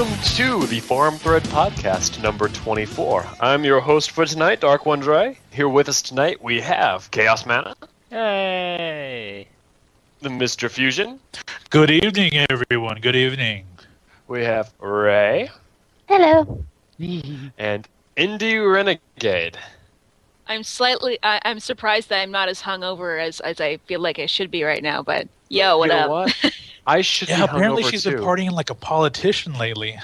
Welcome to the Forum Thread Podcast number 24. I'm your host for tonight, Dark One Dre. Here with us tonight we have Chaos Mana. Hey! The Mr. Fusion. Good evening, everyone. Good evening. We have Ray. Hello. And Indie Renegade. I'm surprised that I'm not as hungover as I feel like I should be right now, but yo, what up? What? I should be hungover apparently she's been too. partying like a politician lately.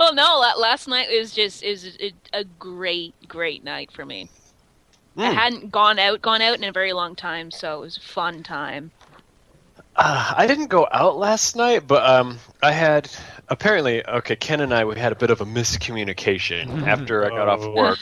Well, no, last night was a great night for me. I hadn't gone out in a very long time, so it was a fun time. I didn't go out last night, but I had apparently Ken and we had a bit of a miscommunication after I got off work.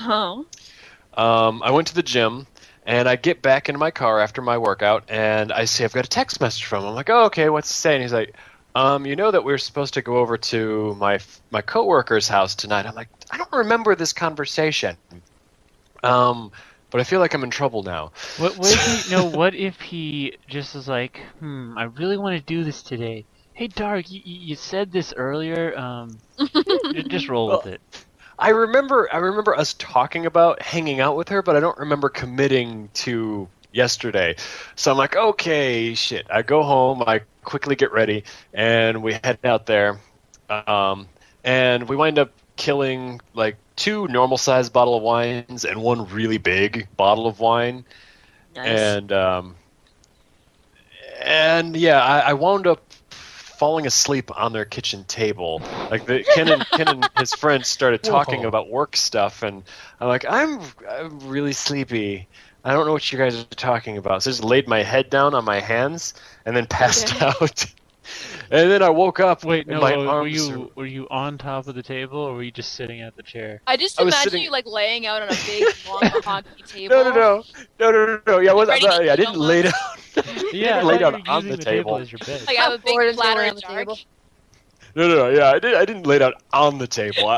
I went to the gym, and I get back into my car after my workout, and I see I've got a text message from him. I'm like, oh, okay, what's he saying? He's like, you know that we're supposed to go over to my coworker's house tonight. I'm like, I don't remember this conversation. But I feel like I'm in trouble now. What if he just was like, I really want to do this today. Hey, Dark, you said this earlier. Just roll with it. I remember us talking about hanging out with her, but I don't remember committing to yesterday. So I'm like, okay, shit. I go home, I quickly get ready, and we head out there. And we wind up killing like 2 normal-sized bottle of wines and 1 really big bottle of wine. Nice. And yeah, I wound up falling asleep on their kitchen table. Like Ken and his friends started talking about work stuff, and I'm like, I'm really sleepy. I don't know what you guys are talking about. So I just laid my head down on my hands and then passed out. And then I woke up. Wait, and no, my arms were you on top of the table, or were you just sitting at the chair? I just imagine you like laying out on a big long mahogany table. No. Yeah, I didn't lay down. Yeah, lay down on the table. As your bed. Like I have a big platter on the table. No. Yeah, I didn't lay down on the table.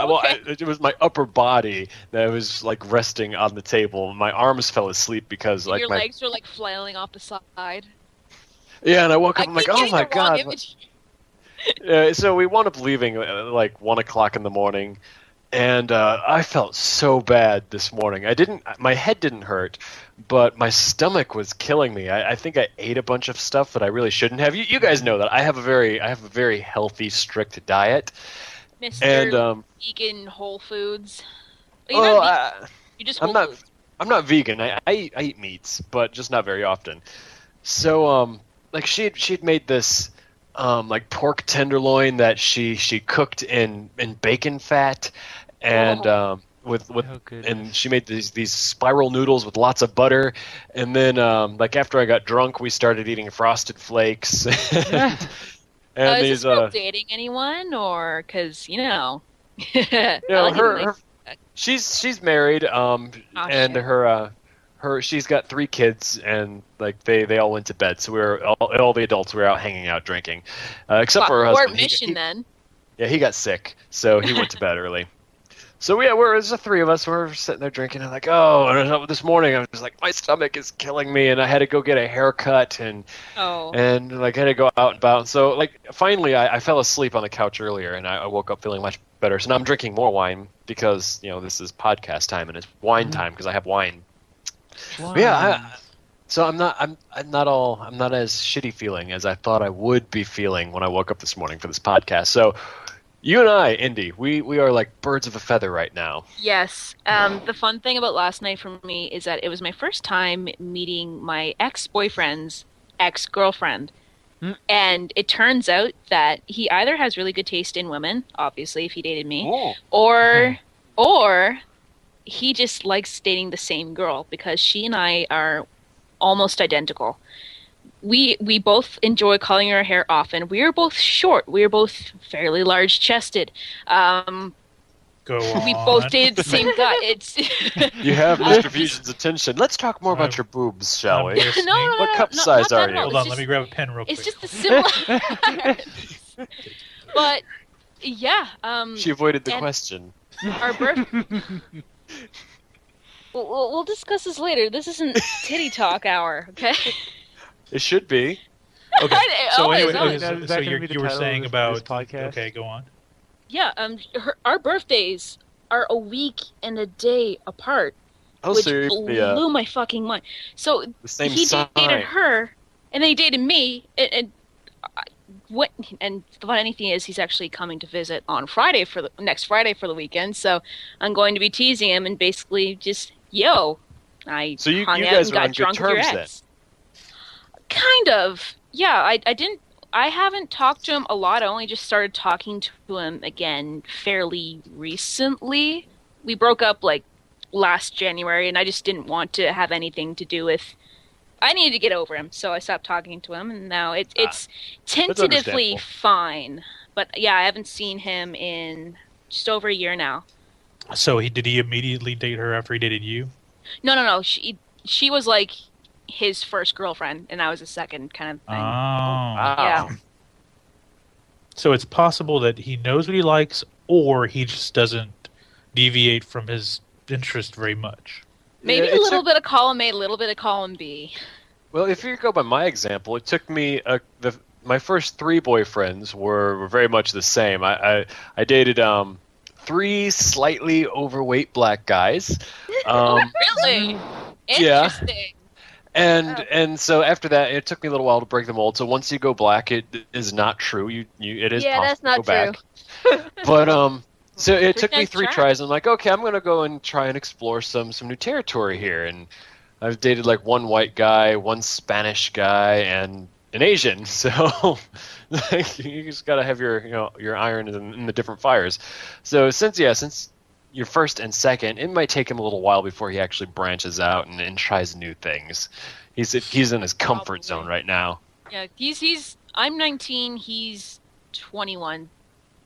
It was my upper body that was like resting on the table. My arms fell asleep because like your my legs were like flailing off the side. Yeah, and I woke up. I'm like, oh my god. So we wound up leaving like 1 o'clock in the morning, and I felt so bad this morning. My head didn't hurt, but my stomach was killing me. I think I ate a bunch of stuff that I really shouldn't have. You guys know that I have a very healthy, strict diet. Mr. Vegan Whole Foods. You just Whole Foods. I'm not vegan. I eat meats, but just not very often. So like she'd made this like pork tenderloin that she cooked in bacon fat, and and she made these spiral noodles with lots of butter, and then like after I got drunk, we started eating Frosted Flakes. And is this girl dating anyone, or because she's married, and she's got 3 kids, and like they all went to bed, so we were all the adults were out hanging out drinking, except for her husband. Then. Yeah, he got sick, so he went to bed early. So yeah, there's the 3 of us. We're sitting there drinking, and like, and this morning I was like, my stomach is killing me, and I had to go get a haircut, and like had to go out and about. So like finally, I fell asleep on the couch earlier, and I woke up feeling much better. So now I'm drinking more wine because this is podcast time and it's wine time because I have wine. Yeah, so I'm not as shitty feeling as I thought I would be feeling when I woke up this morning for this podcast. So you and I, Indy, we are like birds of a feather right now. Yes. The fun thing about last night for me is that it was my first time meeting my ex-boyfriend's ex-girlfriend. And it turns out that he either has really good taste in women, obviously, if he dated me, or he just likes dating the same girl because she and I are almost identical. We both enjoy coloring our hair often. We are both short. We are both fairly large-chested. Go on. We both dated the same guy. You have Mr. Fusion's attention. Let's talk more about your boobs, shall we? No. What cup size are you? Hold on, let me grab a pen real quick. It's just a similar. But yeah. She avoided the question. Our birth. We'll discuss this later. This isn't titty talk hour, okay? It should be. Okay. So Always. anyway, so you were saying about podcast? Okay, go on. Yeah, our birthdays are a week and a day apart, Oh, which so you're blew my fucking mind. So the same he sign. dated her, and then he dated me, and what? And the funny thing is, he's actually coming to visit on Friday for next Friday for the weekend. So I'm going to be teasing him and basically just, yo, I So you hung out guys and are on got good drunk with your terms ex. Kind of. Yeah, I didn't. I haven't talked to him a lot. I only just started talking to him again fairly recently. We broke up like last January, and I just didn't want to have anything to do with. I needed to get over him, so I stopped talking to him, and now it's tentatively understandable. fine. But yeah, I haven't seen him in just over a year now. So did he immediately date her after he dated you? No. She was like his first girlfriend, and I was a second kind of Oh. thing. Wow. Yeah. So it's possible that he knows what he likes, or he just doesn't deviate from his interest very much. Maybe Yeah, a little bit of column A, a little bit of column B. Well, if you go by my example, it took me my first 3 boyfriends were very much the same. I dated 3 slightly overweight black guys. Really? Yeah. Interesting. And so after that, it took me a little while to break the mold. So once you go black, it is not true. It is Yeah, possible that's not to go back. But so it took me Nice 3 try. tries. I'm like, okay, I'm gonna go and try and explore some new territory here. And I've dated like 1 white guy, 1 Spanish guy, and an Asian. So like, you just gotta have your iron in the different fires. So since your first and second, it might take him a little while before he actually branches out and tries new things. He's in his comfort Probably. zone right now. Yeah, he's. I'm 19. He's 21,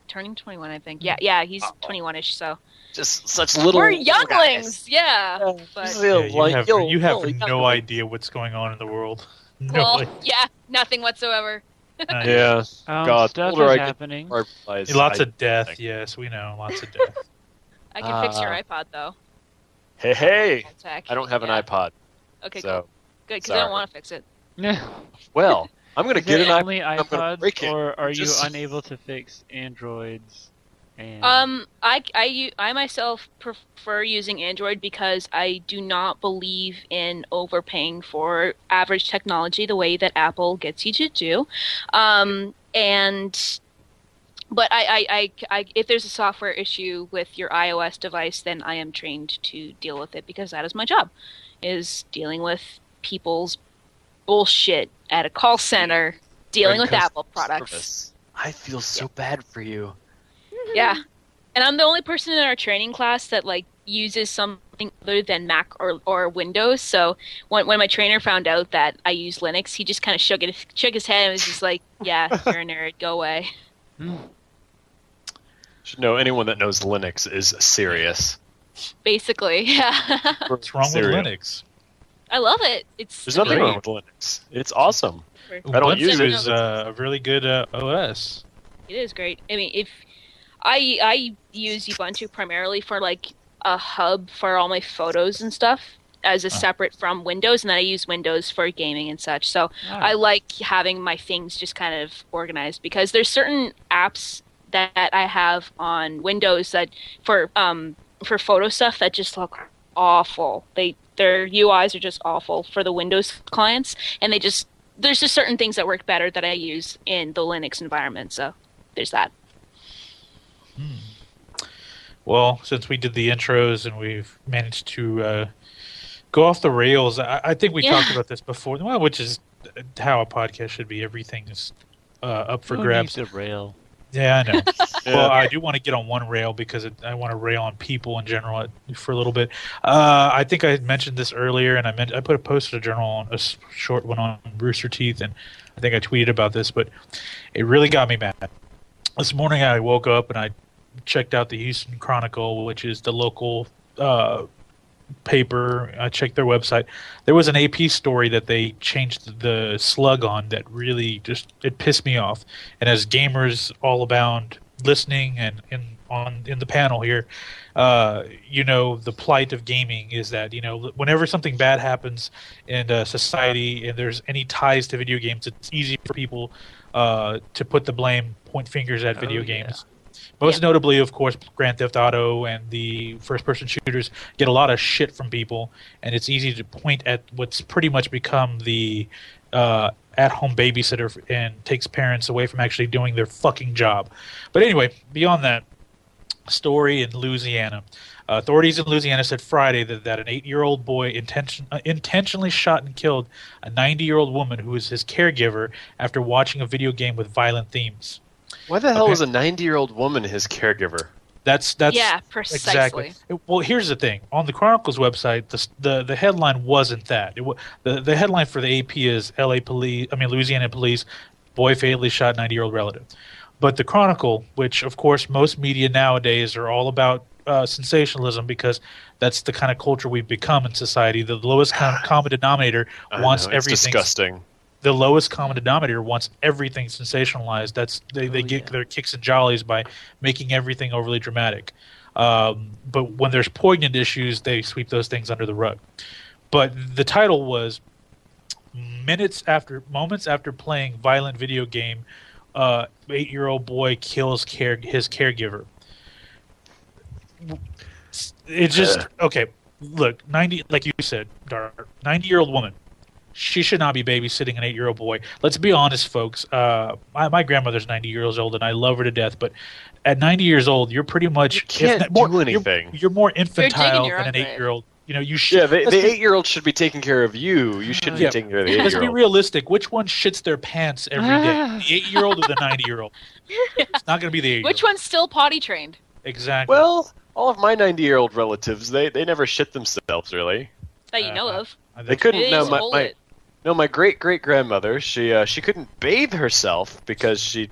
turning 21, I think. Yeah, he's 21ish. So Just such little. we're little younglings. guys. Yeah, but Just Yeah, little, you have little no young- idea what's going on in the world. No well, idea. yeah, nothing whatsoever. Yeah. God, the Stuff older is I get, happening. the more I realize Lots I of death, think. yes, we know. Lots of death. I can fix your iPod though. Hey, Tech. I don't have an Yeah. iPod, Okay, so cool. Good, because I don't sorry. want to fix it. well, I'm gonna Is get it an iPod. only I'm gonna break iPods, it. or are you Just- unable to fix Androids? And... I myself prefer using Android because I do not believe in overpaying for average technology the way that Apple gets you to do. But I if there's a software issue with your iOS device, then I am trained to deal with it because that is my job, is dealing with people's bullshit at a call center, dealing with Customer Apple products. service. I feel so bad for you. Yeah. And I'm the only person in our training class that like uses something other than Mac or Windows. So when my trainer found out that I use Linux, he just kind of shook his head and was just like, "Yeah, you're a nerd. Go away." Should know anyone that knows Linux is serious. Basically, yeah. What's wrong with Serial. Linux? I love it. It's There's nothing Great. wrong with Linux. It's awesome. super. I don't Ubuntu use it. is a really good OS. It is great. I mean, if I use Ubuntu primarily for like a hub for all my photos and stuff as a separate from Windows, and then I use Windows for gaming and such. So I like having my things just kind of organized because there's certain apps that I have on Windows that for photo stuff that just look awful. Their UIs are just awful for the Windows clients, and there's just certain things that work better that I use in the Linux environment. So there's that. Well, since we did the intros and we've managed to go off the rails, I think we talked about this before, well, which is how a podcast should be. Everything is up for grabs. Who needs a rail? Yeah, I know. Yeah. Well, I do want to get on one rail because I want to rail on people in general for a little bit. I think I had mentioned this earlier, and I put a post in a journal on a short one on Rooster Teeth, and I think I tweeted about this, but it really got me mad. This morning I woke up and I checked out the Houston Chronicle, which is the local paper. I checked their website. There was an AP story that they changed the slug on that really it pissed me off. And as gamers all abound listening and in the panel here, the plight of gaming is that, whenever something bad happens in society and there's any ties to video games, it's easy for people to put the blame, point fingers at video games. Most notably, of course, Grand Theft Auto and the first-person shooters get a lot of shit from people, and it's easy to point at what's pretty much become the at-home babysitter and takes parents away from actually doing their fucking job. But anyway, beyond that, story in Louisiana. Authorities in Louisiana said Friday that an 8-year-old boy intentionally shot and killed a 90-year-old woman who was his caregiver after watching a video game with violent themes. Why the hell is a 90-year-old woman his caregiver? That's yeah, precisely. Exactly. Well, here's the thing. On the Chronicle's website, the headline wasn't that. The headline for the AP is Louisiana police, boy fatally shot 90-year-old relative. But the Chronicle, which of course most media nowadays are all about sensationalism because that's the kind of culture we've become in society. The lowest common denominator wants everything. It's disgusting. The lowest common denominator wants everything sensationalized. They get their kicks and jollies by making everything overly dramatic. But when there's poignant issues, they sweep those things under the rug. But the title was moments after playing violent video game, 8-year-old boy kills his caregiver. It's just okay. Look, 90, like you said, 90-year-old woman. She should not be babysitting an 8-year-old boy. Let's be honest, folks. My grandmother's 90 years old, and I love her to death. But at 90 years old, you're pretty much you can't do anything. You're more infantile than an 8-year-old. You know, you should. Yeah, the 8-year-old should be taking care of you. You shouldn't be taking care of the 8-year-old. Let's be realistic. Which one shits their pants every day? The 8-year-old or the 90-year-old? It's not going to be the 8-year-old. Which one's still potty trained? Exactly. Well, all of my 90-year-old relatives, they never shit themselves, really. That you know of. They couldn't. No, my great-great-grandmother, she couldn't bathe herself because she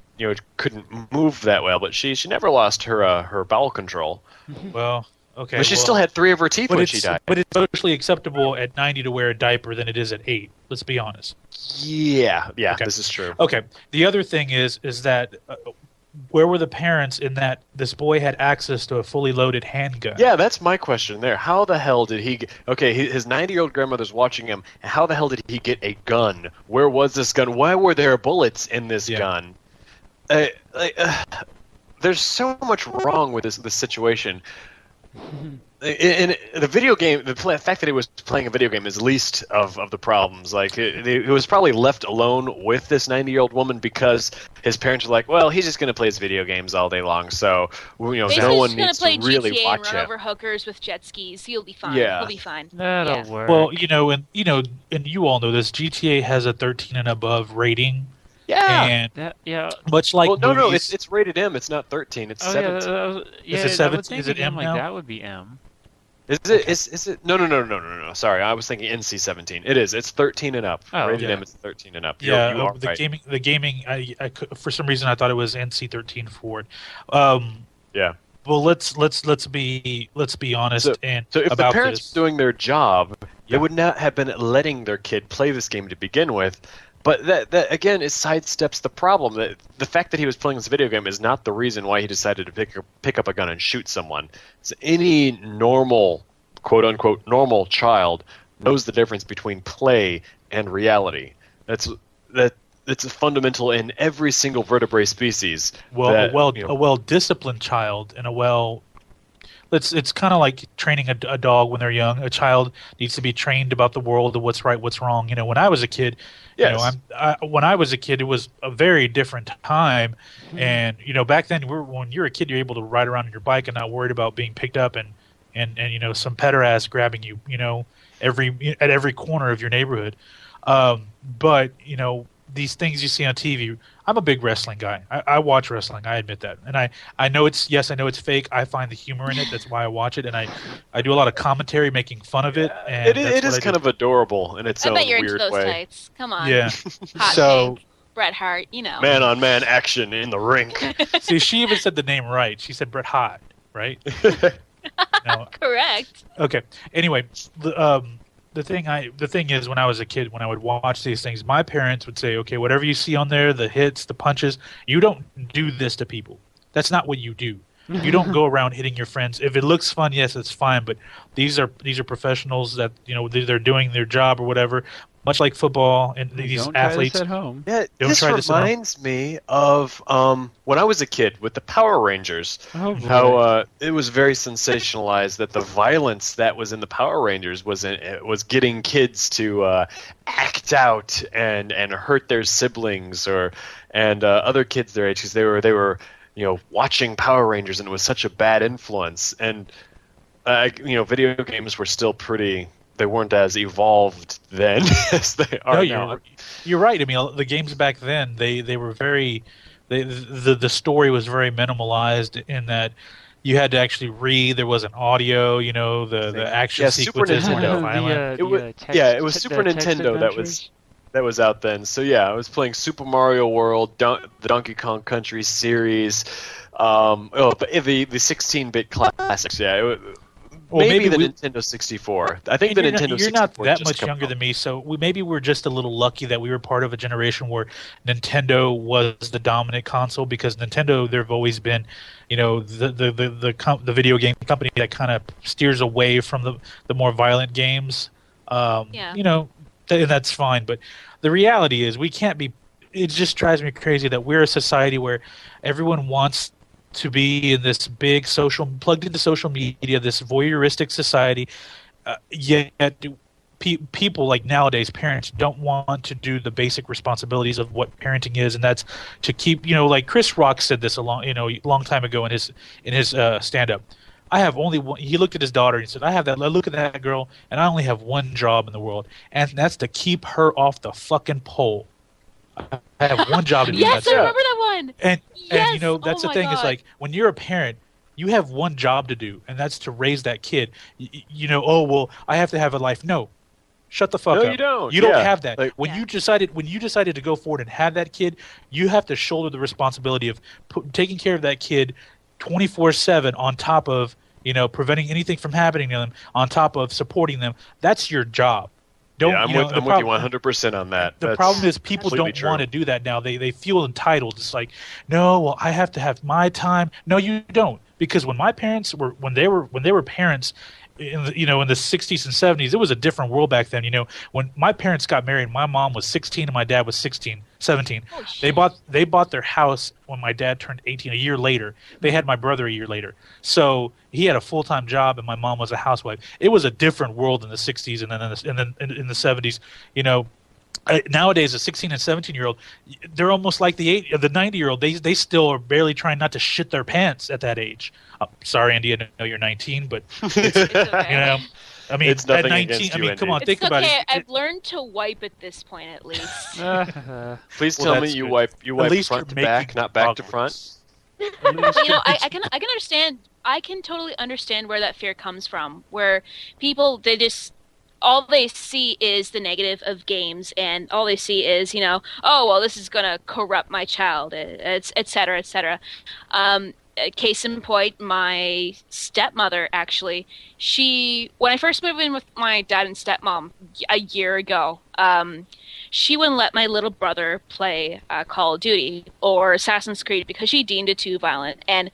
couldn't move that well, but she never lost her bowel control. Well, okay. But she still had 3 of her teeth when she died. But it's socially acceptable at 90 to wear a diaper than it is at 8. Let's be honest. Yeah, okay. This is true. Okay. The other thing is that where were the parents in that this boy had access to a fully loaded handgun? Yeah, that's my question there. How the hell did he... Okay, his 90-year-old grandmother's watching him. How the hell did he get a gun? Where was this gun? Why were there bullets in this gun? There's so much wrong with this situation. In the video game, the fact that he was playing a video game is least of the problems. Like, he was probably left alone with this 90-year-old woman because his parents were like, well, he's just going to play his video games all day long, so no one needs to really GTA watch and run him. over hookers with jet skis. He'll be fine. Yeah. He'll be fine. That'll work. Well, and you all know this. GTA has a 13 and above rating. Yeah. And much like movies, it's rated M. It's not 13. It's 17. Is it 17? Is it M now? That would be M. Is it? Is it? No. Sorry, I was thinking NC-17. It is. It's 13 and up. Rated M is 13 and up. You are right. The gaming. I for some reason I thought it was NC-13 for it. Yeah. Well, let's be honest. So and if about the parents were doing their job, they would not have been letting their kid play this game to begin with. But that again, it sidesteps the problem. That the fact that he was playing this video game is not the reason why he decided to pick up a gun and shoot someone. It's any normal, quote unquote, normal child knows the difference between play and reality. It's fundamental in every single vertebrate species. A well-disciplined child and it's kind of like training a dog when they're young. A child needs to be trained about the world and what's right, what's wrong. When I was a kid, when I was a kid, it was a very different time. Mm-hmm. And back then, when you're a kid, you're able to ride around on your bike and not worried about being picked up and some peder-ass grabbing you, at every corner of your neighborhood. But these things you see on TV. I'm a big wrestling guy. I watch wrestling. I admit that, and I know it's fake. I find the humor in it. That's why I watch it, and I do a lot of commentary making fun of it. And it is kind of adorable in its own weird way. I bet you're into those tights. Come on. Yeah. Hot take. Bret Hart, Man-on-man action in the rink. See, she even said the name right. She said Bret Hart, right? No. Correct. Okay. Anyway, the thing is, when I was a kid, when I would watch these things, my parents would say, okay, whatever you see on there, the hits, the punches, you don't do this to people. That's not what you do. You don't go around hitting your friends. If it looks fun, yes, it's fine. But these are professionals that they're doing their job or whatever. much like football and these Don't athletes. Try this at home. Yeah, Don't this try this at home. reminds me of when I was a kid with the Power Rangers. Oh, boy. How it was very sensationalized that the violence that was in the Power Rangers was getting kids to act out and hurt their siblings and other kids their age because they were watching Power Rangers, and it was such a bad influence. And video games were still they weren't as evolved then as they are now. You're right. I mean, the games back then, they were very, the story was very minimalized in that you had to actually read. There wasn't audio. The action sequences Super weren't Nintendo. violent. It was Super Nintendo that was out then. So yeah, I was playing Super Mario World, the Donkey Kong Country series, the 16-bit classics. Yeah. Maybe the Nintendo 64. I think the Nintendo 64. You're not that much younger than me, so maybe we're just a little lucky that we were part of a generation where Nintendo was the dominant console, because Nintendo, there've always been, the video game company that kind of steers away from the more violent games. And that's fine. But the reality is, we can't be. It just drives me crazy that we're a society where everyone wants to be in this big plugged into social media, this voyeuristic society, yet people like nowadays, parents don't want to do the basic responsibilities of what parenting is, and that's to keep, like Chris Rock said this a long time ago in his stand-up. I have only one. He looked at his daughter and said, I look at that girl, and I only have one job in the world, and that's to keep her off the fucking pole. I have one job to do. Yes, I remember that one. And that's the thing. God. Is like, when you're a parent, you have one job to do, and that's to raise that kid. I have to have a life. No, shut the fuck up. No, you don't. You don't have that. When you decided to go forward and have that kid, you have to shoulder the responsibility of taking care of that kid 24/7, on top of preventing anything from happening to them, on top of supporting them. That's your job. I'm with you 100% on that. The problem is people don't want to do that now. They feel entitled. It's like, no, well, I have to have my time. No, you don't, because when my parents when they were parents in the 60s and 70s, it was a different world back then. When my parents got married, my mom was 16 and my dad was 17. They bought their house when my dad turned 18 a year later. They had my brother a year later. So he had a full-time job and my mom was a housewife. It was a different world in the 60s, and then in the 70s. Nowadays, a 16 and 17-year-old, they're almost like the 90-year-old. They still are barely trying not to shit their pants at that age. Sorry, Andy, I know you're 19, but it's okay. I mean, it's at 19, I mean, Andy. Come on, think about it. I've learned to wipe at this point, at least. Please tell me you wipe front to back, not back to front. I can understand. I can totally understand where that fear comes from. Where people, all they see is the negative of games, and all they see is, this is going to corrupt my child, et cetera, et cetera. Case in point, my stepmother, actually, when I first moved in with my dad and stepmom a year ago, she wouldn't let my little brother play Call of Duty or Assassin's Creed because she deemed it too violent. And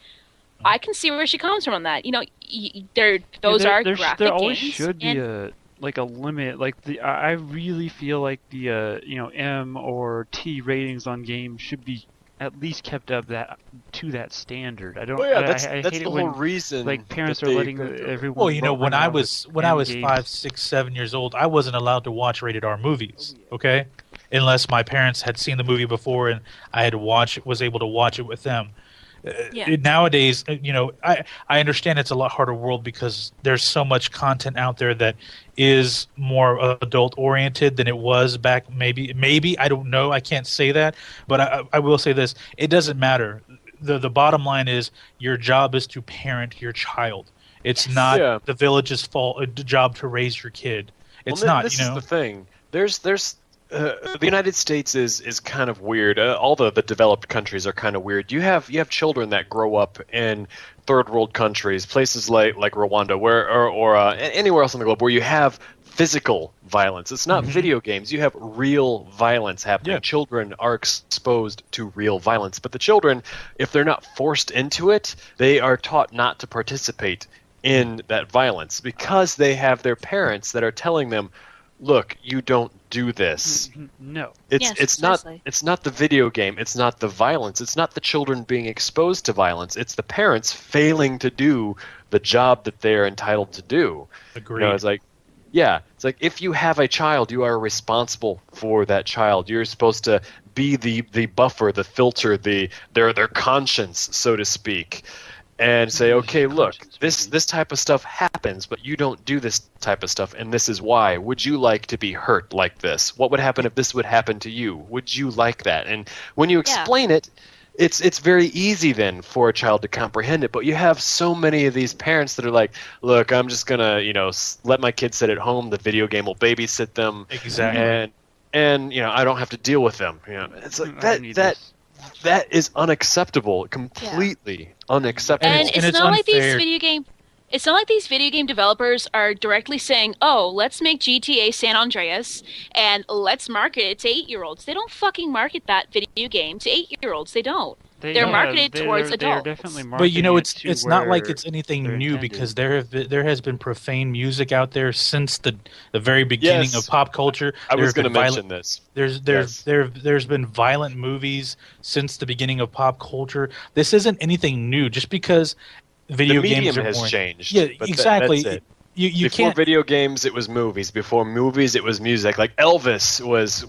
I can see where she comes from on that. Those are graphic games. There always should be a limit. I really feel like the M or T ratings on games should be at least kept up to that standard. I don't. Well, yeah, that's the whole reason. Like, parents are letting everyone. Well, when I was 5, 6, 7 years old, I wasn't allowed to watch rated R movies. Okay, unless my parents had seen the movie before and I was able to watch it with them. Nowadays, I understand it's a lot harder world because there's so much content out there that is more adult oriented than it was back. Maybe I don't know. I can't say that, but I will say this: it doesn't matter. The bottom line is your job is to parent your child. It's not the village's job to raise your kid. It's not. This is the thing. There's the United States is kind of weird. All the developed countries are kind of weird. You have children that grow up in third world countries, places like Rwanda, or anywhere else on the globe where you have physical violence. It's not video games. You have real violence happening. Yeah. Children are exposed to real violence, but the children, if they're not forced into it, they are taught not to participate in that violence because they have their parents that are telling them, look, you don't do this. No. It's not the video game. It's not the violence. It's not the children being exposed to violence. It's the parents failing to do the job that they're entitled to do. Agreed. You know, it's like, yeah, it's like if you have a child, you are responsible for that child. You're supposed to be the buffer, the filter, their conscience, so to speak. And say, okay, look, this type of stuff happens, but you don't do this type of stuff, and this is why. Would you like to be hurt like this? What would happen if this would happen to you? Would you like that? And when you explain it, it's very easy then for a child to comprehend it. But you have so many of these parents that are like, look, I'm just gonna, let my kids sit at home. The video game will babysit them. Exactly. And I don't have to deal with them. It's like that is unacceptable, completely unacceptable. And it's not like these video game developers are directly saying, "Oh, let's make GTA San Andreas and let's market it to 8-year-olds." They don't fucking market that video game to 8-year-olds. They don't. They're marketed towards adults. Definitely but it's not like it's anything new because there has been profane music out there since the very beginning of pop culture. I was going to mention this. There's been violent movies since the beginning of pop culture. This isn't anything new. Just because video games has changed. Yeah, exactly. That's it. You Before can't. video games, it was movies. Before movies, it was music. Like Elvis was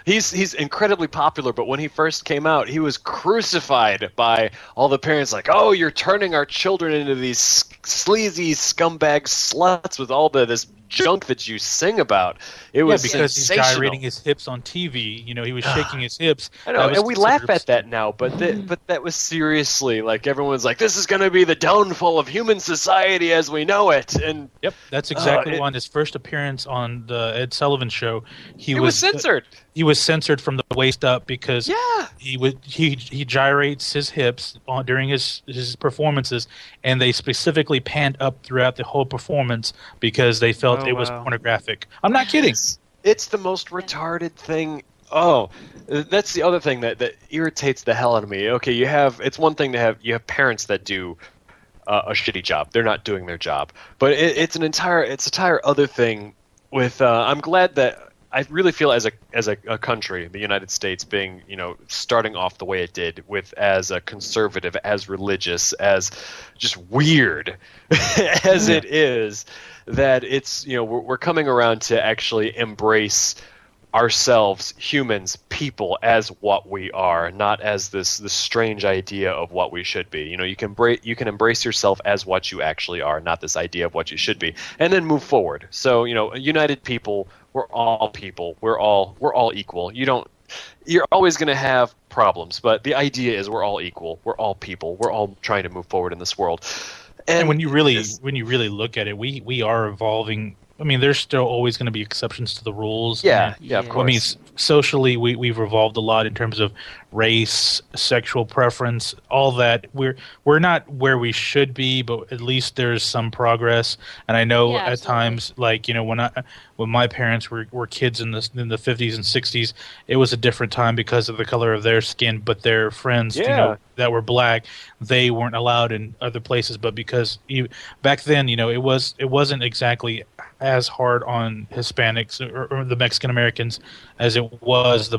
he's incredibly popular, but when he first came out, he was crucified by all the parents. Like, oh, you're turning our children into these sleazy scumbag sluts with all this junk that you sing about. It was because he's gyrating his hips on TV. He was shaking his hips. I know, and we laugh at that now, but that was seriously like everyone's like, this is going to be the downfall of human society as we know it. And yep, that's exactly on his first appearance on the Ed Sullivan Show. He was censored. He was censored from the waist up because he gyrates his hips during his performances, and they specifically panned up throughout the whole performance because they felt it was pornographic. I'm not kidding. It's the most retarded thing. Oh, that's the other thing that irritates the hell out of me. Okay, it's one thing to have parents that do a shitty job. They're not doing their job, but it's an entire other thing. With I'm glad that. I really feel as a country, the United States being, starting off the way it did as a conservative, as religious, as just weird as it is, that it's, we're coming around to actually embrace ourselves, humans, people, as what we are, not as this strange idea of what we should be. You can embrace yourself as what you actually are, not this idea of what you should be, and then move forward. So, united people. We're all people. We're all equal. You're always going to have problems, but the idea is we're all equal. We're all people. We're all trying to move forward in this world. And when you really look at it, we are evolving. I mean, there's still always going to be exceptions to the rules. Yeah, of course. I mean, socially, we've evolved a lot in terms of race, sexual preference, all that. We're not where we should be, but at least there's some progress. And I know at times, like when my parents were kids in the 50s and 60s, it was a different time because of the color of their skin. But their friends, that were black, they weren't allowed in other places. But because back then, it wasn't exactly as hard on Hispanics or the Mexican Americans as it was the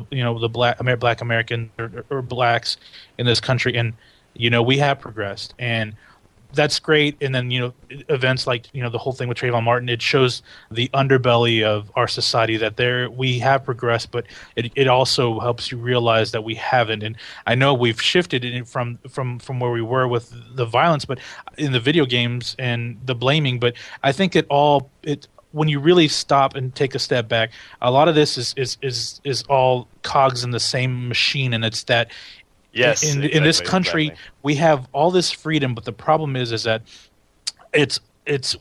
black Americans or blacks in this country. And we have progressed, and that's great. And then events like the whole thing with Trayvon Martin, it shows the underbelly of our society, that we have progressed, but it also helps you realize that we haven't. And I know we've shifted from where we were with the violence, but in the video games and the blaming. But I think when you really stop and take a step back, a lot of this is all cogs in the same machine, and it's that in this country we have all this freedom, but the problem is that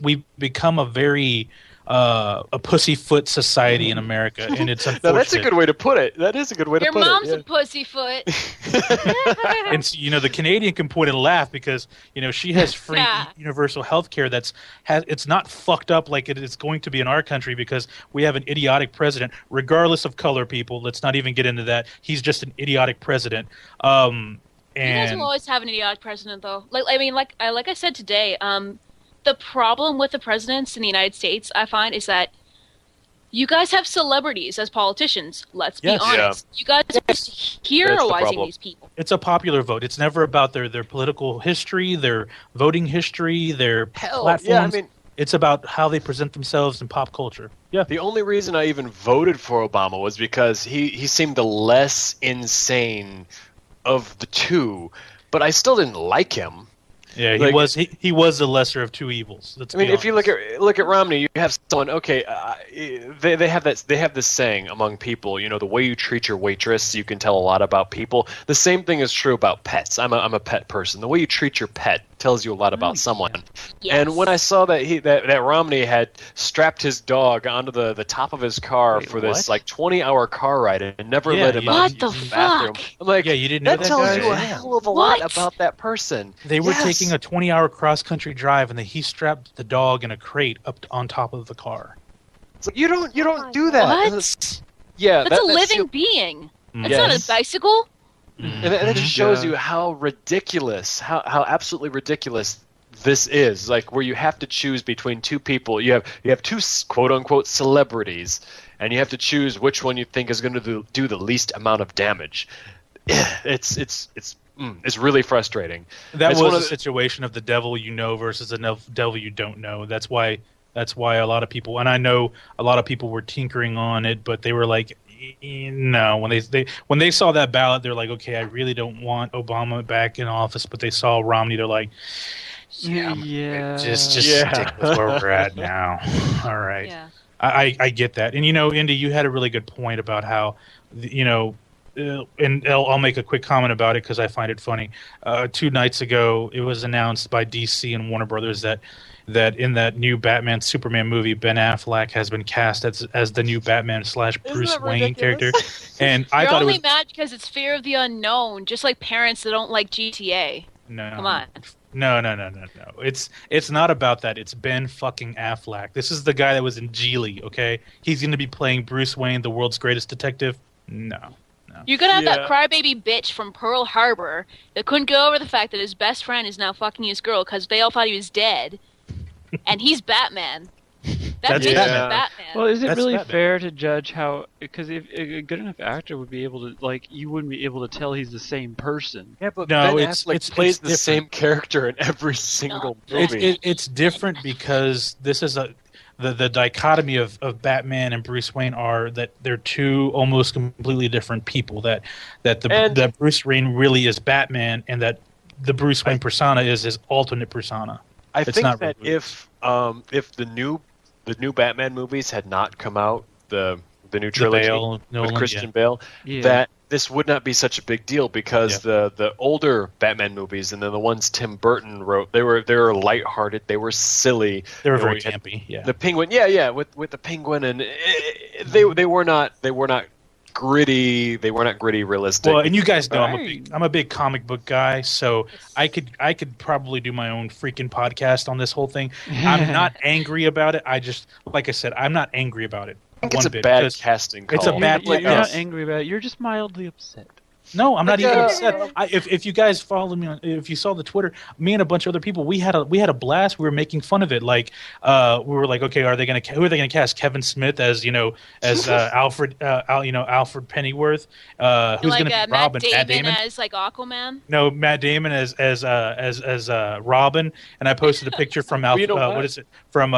we've become a very a pussyfoot society in America, and it's unfortunate. No, that's a good way to put it. That is a good way to put it. Your mom's a pussyfoot. And the Canadian can point and laugh because she has free universal health care it's not fucked up like it is going to be in our country, because we have an idiotic president, regardless of color. People, let's not even get into that. He's just an idiotic president. You guys will always have an idiotic president, though. Like I said today, the problem with the presidents in the United States, I find, is that You guys have celebrities as politicians. Let's be Yes. honest. You guys are just heroizing problem. these people. It's a popular vote. It's never about their political history, their voting history, their platforms. Yeah, I mean, it's about how they present themselves in pop culture. Yeah. the only reason I even voted for Obama was because he seemed the less insane of the two, but I still didn't like him. Yeah, he was the lesser of two evils. I mean, if you look at Romney, you have someone. Okay, they have this saying among people. You know, the way you treat your waitress, you can tell a lot about people. The same thing is true about pets. I'm a pet person. The way you treat your pet tells you a lot about someone. Yes. And when I saw that Romney had strapped his dog onto the top of his car for this like 20-hour car ride and never let him out What the of the bathroom, fuck? I'm like, Yeah, you didn't know that that tells guy? you a Yeah. hell of a lot What? about that person. They were Yes. taking a 20-hour cross-country drive, and he strapped the dog in a crate on top of the car. It's like, you don't do that. What? Yeah, That's a living still- being. That's Yes. not a bicycle. And that just shows you how ridiculous, how absolutely ridiculous this is. Like, where you have to choose between two people. You have two quote unquote celebrities, and you have to choose which one you think is going to do the least amount of damage. It's really frustrating. That It's was one a of the- situation of the devil you know versus the devil you don't know. That's why a lot of people, and I know a lot of people were tinkering on it, but they were like, no. When they saw that ballot, they're like, okay, I really don't want Obama back in office. But they saw Romney, they're like, Yeah. just Yeah. stick with where we're at now. All right. Yeah. I get that. And, Indy, you had a really good point about how, and I'll make a quick comment about it because I find it funny. 2 nights ago, it was announced by DC and Warner Brothers that in that new Batman Superman movie, Ben Affleck has been cast as the new Batman / Bruce Wayne character. And I You're thought it only was mad because it's fear of the unknown, just like parents that don't like GTA. no. Come on. No. It's not about that. It's Ben fucking Affleck. This is the guy that was in Geely, okay? He's going to be playing Bruce Wayne, the world's greatest detective. No. You're gonna have that Yeah. crybaby bitch from Pearl Harbor that couldn't get over the fact that his best friend is now fucking his girl because they all thought he was dead, and he's Batman. That That's bitch is Batman. Batman. Well, is it That's really Batman. fair to judge how? Because if a good enough actor would be able to, like, you wouldn't be able to tell he's the same person. Yeah, but No, Ben it's- Affleck it's plays the different. same character in every single movie. It's different because this is the dichotomy of Batman and Bruce Wayne are that they're two almost completely different people. That Bruce Wayne really is Batman, and that the Bruce Wayne persona is his alternate persona. I It's think not that really- if the new Batman movies had not come out, the new trilogy Bale, Nolan, with Christian yeah. Bale, Yeah. that this would not be such a big deal because the older Batman movies and then the ones Tim Burton wrote, they were lighthearted, they were silly. They were You know, very we had campy. Yeah. The Penguin, with the Penguin, and they were not gritty. They were not gritty, realistic. Well, and you guys know Right. I'm a big comic book guy, so I could probably do my own freaking podcast on this whole thing. I'm not angry about it. I just, like I said, I'm not angry about it. I think it's one a bit, bad because casting call. it's a bad You're like not this. angry about it. You're just mildly upset. No, I'm not even Yeah. upset. If you guys follow me if you saw the Twitter, me and a bunch of other people, we had a blast. We were making fun of it. Like we were like, okay, who are they going to cast? Kevin Smith as Alfred Alfred Pennyworth. Who's going to be Matt Robin? Damon as like Aquaman. No, Matt Damon as Robin. And I posted a picture from Well, you know what what? is it from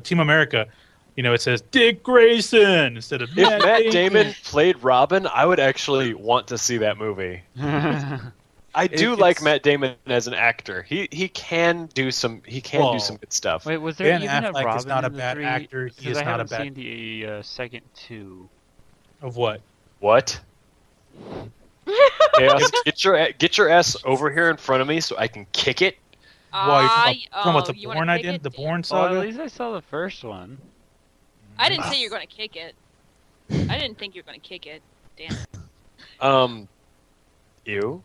Team America. It says Dick Grayson instead of If Matt Damon played Robin, I would actually want to see that movie. I do like Matt Damon as an actor. He can do some do some good stuff. Wait, was there Ben even a Affleck Robin is not a in the bad three? actor. He 'Cause is I not a haven't bad seen the second two. of what? What? Chaos, get your ass over here in front of me so I can kick it. Why you talking about the you wanna Bourne kick it? The Bourne Well, at saga? least I saw the first one. I didn't say you're going to kick it. I didn't think you were going to kick it. Damn. You?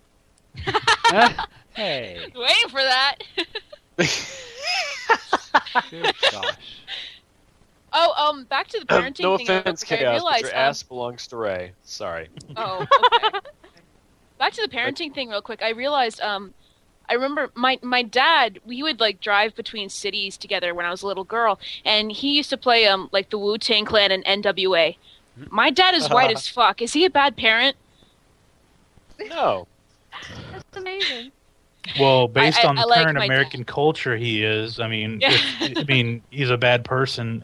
Hey. Waiting for that. Good gosh. Oh, back to the parenting No thing. real offense, quick. I Chaos, but realized, your ass belongs to Ray. Sorry. Oh, okay. Back to the parenting thing real quick. I realized I remember my dad, we would like drive between cities together when I was a little girl, and he used to play like the Wu-Tang Clan and NWA. My dad is white as fuck. Is he a bad parent? No. That's amazing. Well, based on like current my American culture, he is. I mean, he's a bad person.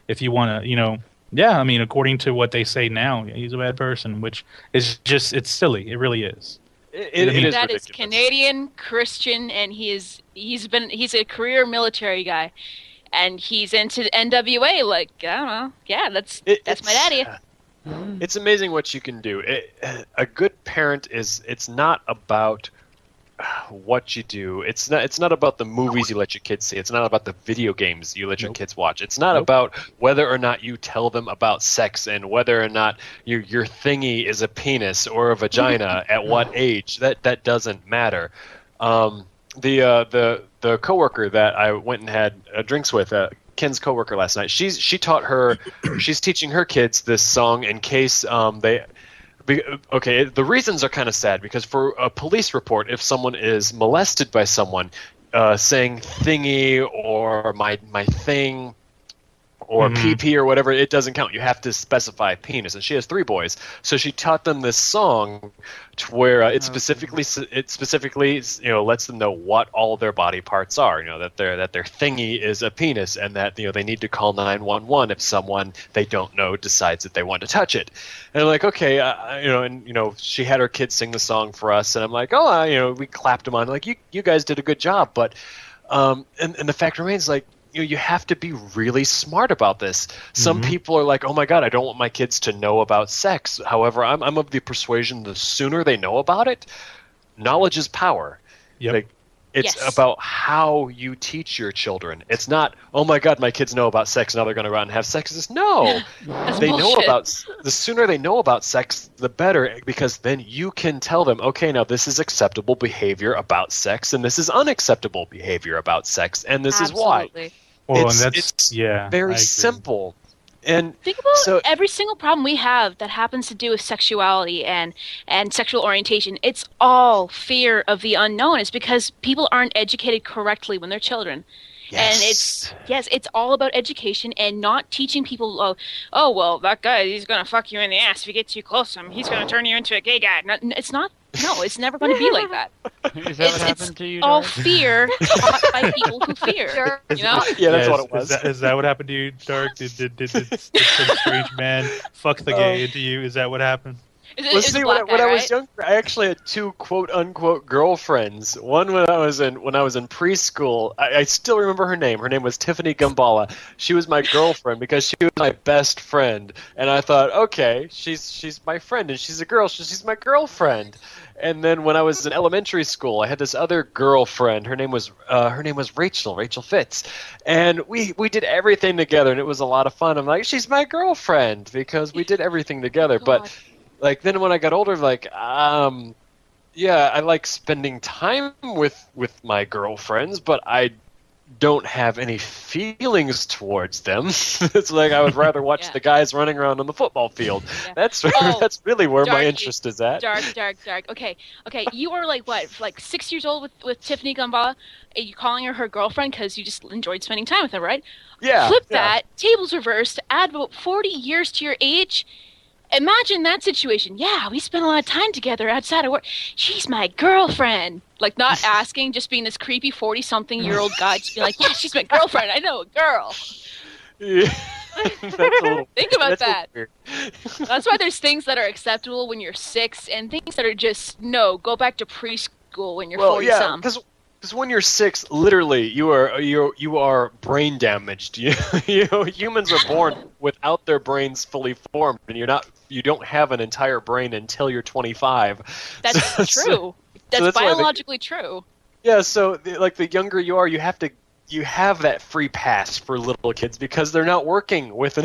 If you want to, yeah. I mean, according to what they say now, he's a bad person, which is it's silly. It really is. It is Dad ridiculous. is Canadian, Christian, and he's a career military guy, and he's into NWA. Like, I don't know. Yeah, that's my daddy. It's amazing what you can do. A good parent it's not about what you do. It's not about the movies you let your kids see. It's not about the video games you let your kids watch. It's not about whether or not you tell them about sex and whether or not your thingy is a penis or a vagina at what age. That doesn't matter. The coworker that I went and had drinks with, Ken's coworker last night, she's teaching her kids this song in case okay, the reasons are kind of sad because for a police report, if someone is molested by someone, saying thingy or my thing or PP or whatever, it doesn't count. You have to specify penis. And she has 3 boys, so she taught them this song to where it specifically lets them know what all their body parts are. That their thingy is a penis, and that they need to call 911 if someone they don't know decides that they want to touch it. And I'm like, okay, she had her kids sing the song for us, and I'm like, we clapped them on, like you guys did a good job, but and the fact remains, like, you have to be really smart about this. Some people are like, oh my God, I don't want my kids to know about sex. However, I'm of the persuasion the sooner they know about it, knowledge is power. Yep. Like, it's about how you teach your children. It's not, oh my God, my kids know about sex, now they're going to go out and have sex. It's no. They know the sooner they know about sex, the better, because then you can tell them, okay, now this is acceptable behavior about sex, and this is unacceptable behavior about sex, and this is why. Well, It's very simple. And think about every single problem we have that happens to do with sexuality and sexual orientation. It's all fear of the unknown. It's because people aren't educated correctly when they're children. Yes. And it's all about education and not teaching people, oh well, that guy, he's going to fuck you in the ass if you get too close to him. He's going to turn you into a gay guy. No, it's not. No, it's never going to be like that. Is that what happened to you, all Dark? fear taught by people who fear. Yeah, that's what it was. Is that what happened to you, Dark? Did some strange man fuck the gay into you? Is that what happened? When I was younger, I actually had 2 quote unquote girlfriends. One when I was in preschool. I still remember her name. Her name was Tiffany Gumbala. She was my girlfriend because she was my best friend. And I thought, okay, she's my friend and she's a girl, so she's my girlfriend. And then when I was in elementary school, I had this other girlfriend. Her name was Rachel Fitz, and we did everything together, and it was a lot of fun. I'm like, she's my girlfriend because we did everything together. God. But like then when I got older, like I like spending time with my girlfriends, but I don't have any feelings towards them. It's like I would rather watch the guys running around on the football field. Yeah. That's really where my interest is at. Dark. Okay. You are like what, like 6 years old with Tiffany Gumbala? Are you calling her girlfriend because you just enjoyed spending time with her, right? Yeah. Flip that, tables reversed, add about 40 years to your age. Imagine that situation. Yeah, we spent a lot of time together outside of work. She's my girlfriend. Like, not asking, just being this creepy 40-something-year-old guy, just being like, yeah, she's my girlfriend. I know a girl. Yeah. Think about that. That's why there's things that are acceptable when you're 6 and things that are just, no, go back to preschool when you're 40-some. Yeah, because when you're 6, literally, you are brain damaged. Humans are born without their brains fully formed, and you don't have an entire brain until you're 25. That's true. That's biologically true. Yeah, so like the younger you are, you have that free pass for little kids because they're not working with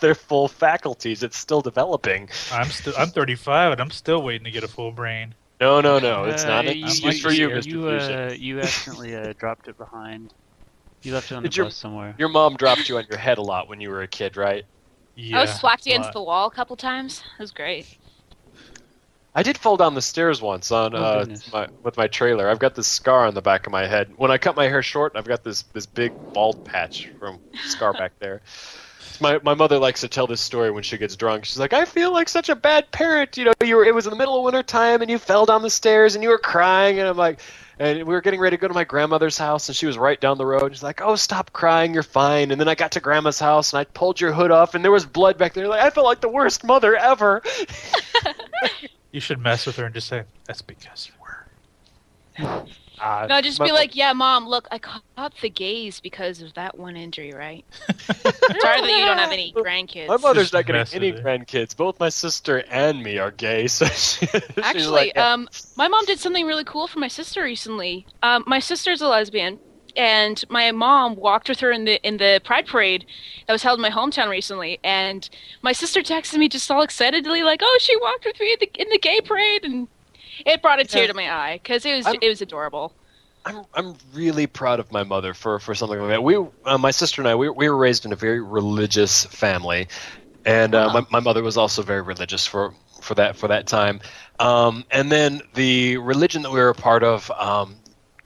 their full faculties. It's still developing. I'm 35 and I'm still waiting to get a full brain. No, it's not an excuse for you, Mr. Fusion. You accidentally dropped it behind. You left it on the bus somewhere. Your mom dropped you on your head a lot when you were a kid, right? Yeah, I was whacked against the wall a couple times. It was great. I did fall down the stairs once on with my trailer. I've got this scar on the back of my head. When I cut my hair short, I've got this big bald patch from scar back there. My mother likes to tell this story when she gets drunk. She's like, I feel like such a bad parent. You know, it was in the middle of winter time and you fell down the stairs and you were crying. And I'm like, and we were getting ready to go to my grandmother's house and she was right down the road. She's like, oh, stop crying. You're fine. And then I got to grandma's house and I pulled your hood off and there was blood back there. Like, I felt like the worst mother ever. You should mess with her and just say, that's because you were. No, just be like, yeah, Mom, look, I caught the gaze because of that one injury, right? Sorry that you don't have any grandkids. My mother's not getting any grandkids. Both my sister and me are gay. So Actually, my mom did something really cool for my sister recently. My sister's a lesbian, and my mom walked with her in the Pride Parade that was held in my hometown recently. And my sister texted me just all excitedly, like, "Oh, she walked with me in the gay parade," and it brought a tear to my eye because it was adorable. I'm really proud of my mother for something like that. My sister and I, we were raised in a very religious family, and my mother was also very religious for that time. And then the religion that we were a part of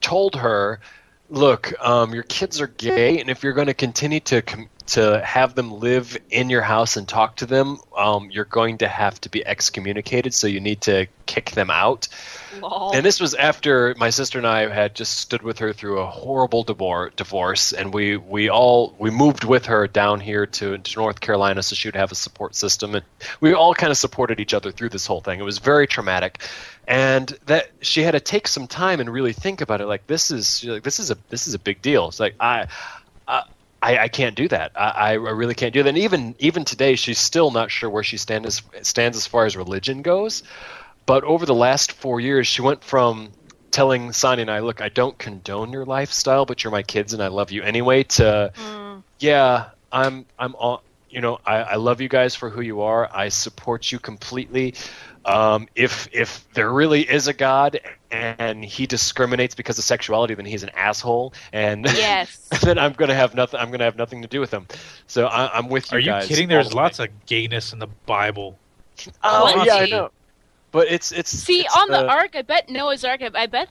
told her, look, your kids are gay, and if you're going to continue to have them live in your house and talk to them, you're going to have to be excommunicated, so you need to kick them out. Lol. And this was after my sister and I had just stood with her through a horrible divorce, and we moved with her down here to North Carolina so she would have a support system, and we all kind of supported each other through this whole thing. It was very traumatic, and that she had to take some time and really think about it. Like, this is a big deal. It's like I can't do that. I really can't do that. And even today, she's still not sure where she stands as far as religion goes. But over the last 4 years, she went from telling Sonia and I, look, I don't condone your lifestyle, but you're my kids and I love you anyway, to, yeah, I'm all, I love you guys for who you are. I support you completely. If there really is a God and he discriminates because of sexuality, then he's an asshole, and yes. then I'm gonna have nothing to do with him. So I'm with you guys. Are you kidding? There's lots of gayness in the Bible. Oh yeah, I know. But it's on the Ark. I bet Noah's Ark. I bet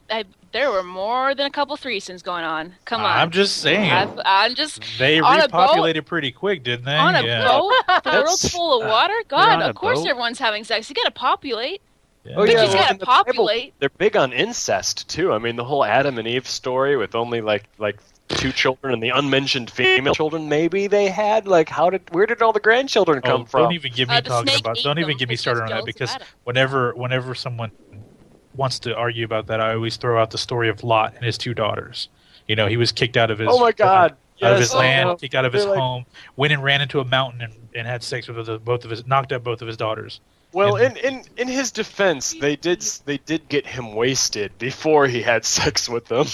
there were more than a couple threesomes going on. Come on. I'm just saying. They repopulated pretty quick, didn't they? On a boat, the world's full of water. God, of course everyone's having sex. You got to populate. Yeah. Oh yeah, you got to populate. They're big on incest too. I mean, the whole Adam and Eve story with only like 2 children and the unmentioned female children maybe they had. Like, where did all the grandchildren come from? Don't even give me Don't even get me started on that, because whenever someone wants to argue about that, I always throw out the story of Lot and his 2 daughters. He was kicked out of his out of his land, kicked out of his home, went and ran into a mountain and had sex with knocked up both of his daughters. Well, in his defense, they did get him wasted before he had sex with them.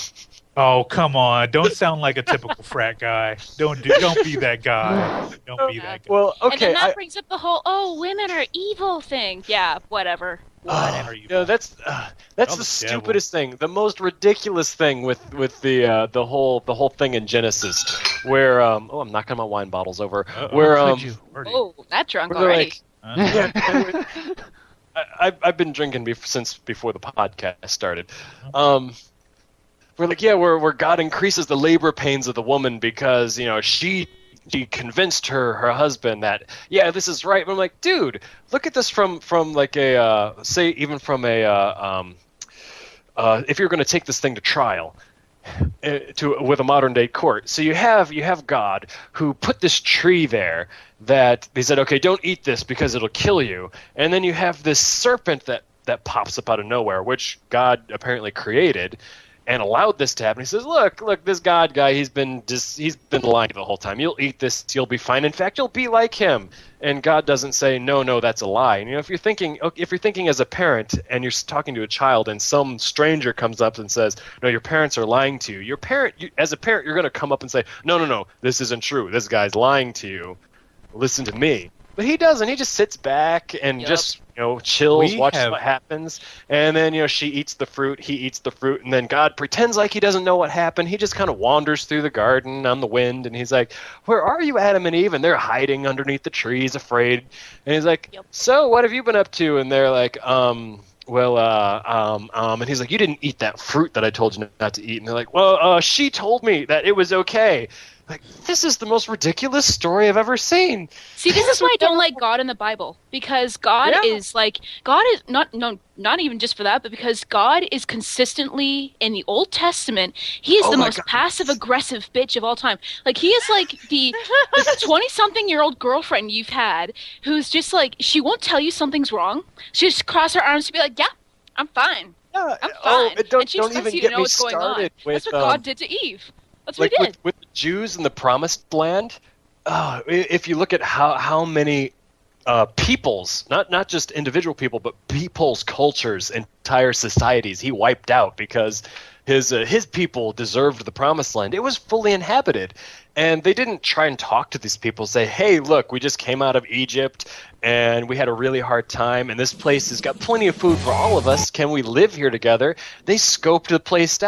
Oh, come on. Don't sound like a typical frat guy. Don't be that guy. Don't be that guy. Well, okay. And then that brings up the whole, women are evil thing. Yeah, whatever. That's the stupidest thing. The most ridiculous thing with the whole thing in Genesis, where I'm knocking my wine bottles over. That drunk already. I've been drinking since before the podcast started. We're like, where God increases the labor pains of the woman because she convinced her husband that this is right. And I'm like, dude, look at this from like a say even from a if you're going to take this thing to trial. With a modern day court, so you have God who put this tree there that they said, okay, don't eat this because it'll kill you, and then you have this serpent that pops up out of nowhere, which God apparently created and allowed this to happen. He says, look, this God guy, he's been lying the whole time. You'll eat this, you'll be fine. In fact, you'll be like him. And God doesn't say, no, that's a lie. And if you're thinking as a parent and you're talking to a child and some stranger comes up and says, no, your parents are lying to you. As a parent, you're going to come up and say, no, this isn't true. This guy's lying to you. Listen to me. But he doesn't. He just sits back and just chills, watches what happens, and then she eats the fruit, he eats the fruit, and then God pretends like he doesn't know what happened. He just kind of wanders through the garden on the wind, and he's like, "Where are you, Adam and Eve?" And they're hiding underneath the trees, afraid. And he's like, "So, what have you been up to?" And they're like, and he's like, you didn't eat that fruit that I told you not to eat. And they're like, well, she told me that it was okay. Like, this is the most ridiculous story I've ever seen. See, this is why I don't like God in the Bible, because God is not even just for that, but because God is consistently in the Old Testament. He is the most passive-aggressive bitch of all time. Like, he is like the 20-something-year-old girlfriend you've had who's just like, she won't tell you something's wrong. She just cross her arms to be like, yeah, I'm fine. Yeah, I'm fine. Don't and she expects even you get to know me what's going on. started with, That's what God did to Eve. That's what like he did. with the Jews in the Promised Land. If you look at how many peoples, not just individual people, but peoples, cultures, entire societies, he wiped out because his people deserved the Promised Land. It was fully inhabited, and they didn't try and talk to these people, say, hey, look, we just came out of Egypt and we had a really hard time, and this place has got plenty of food for all of us. Can we live here together? They scoped the place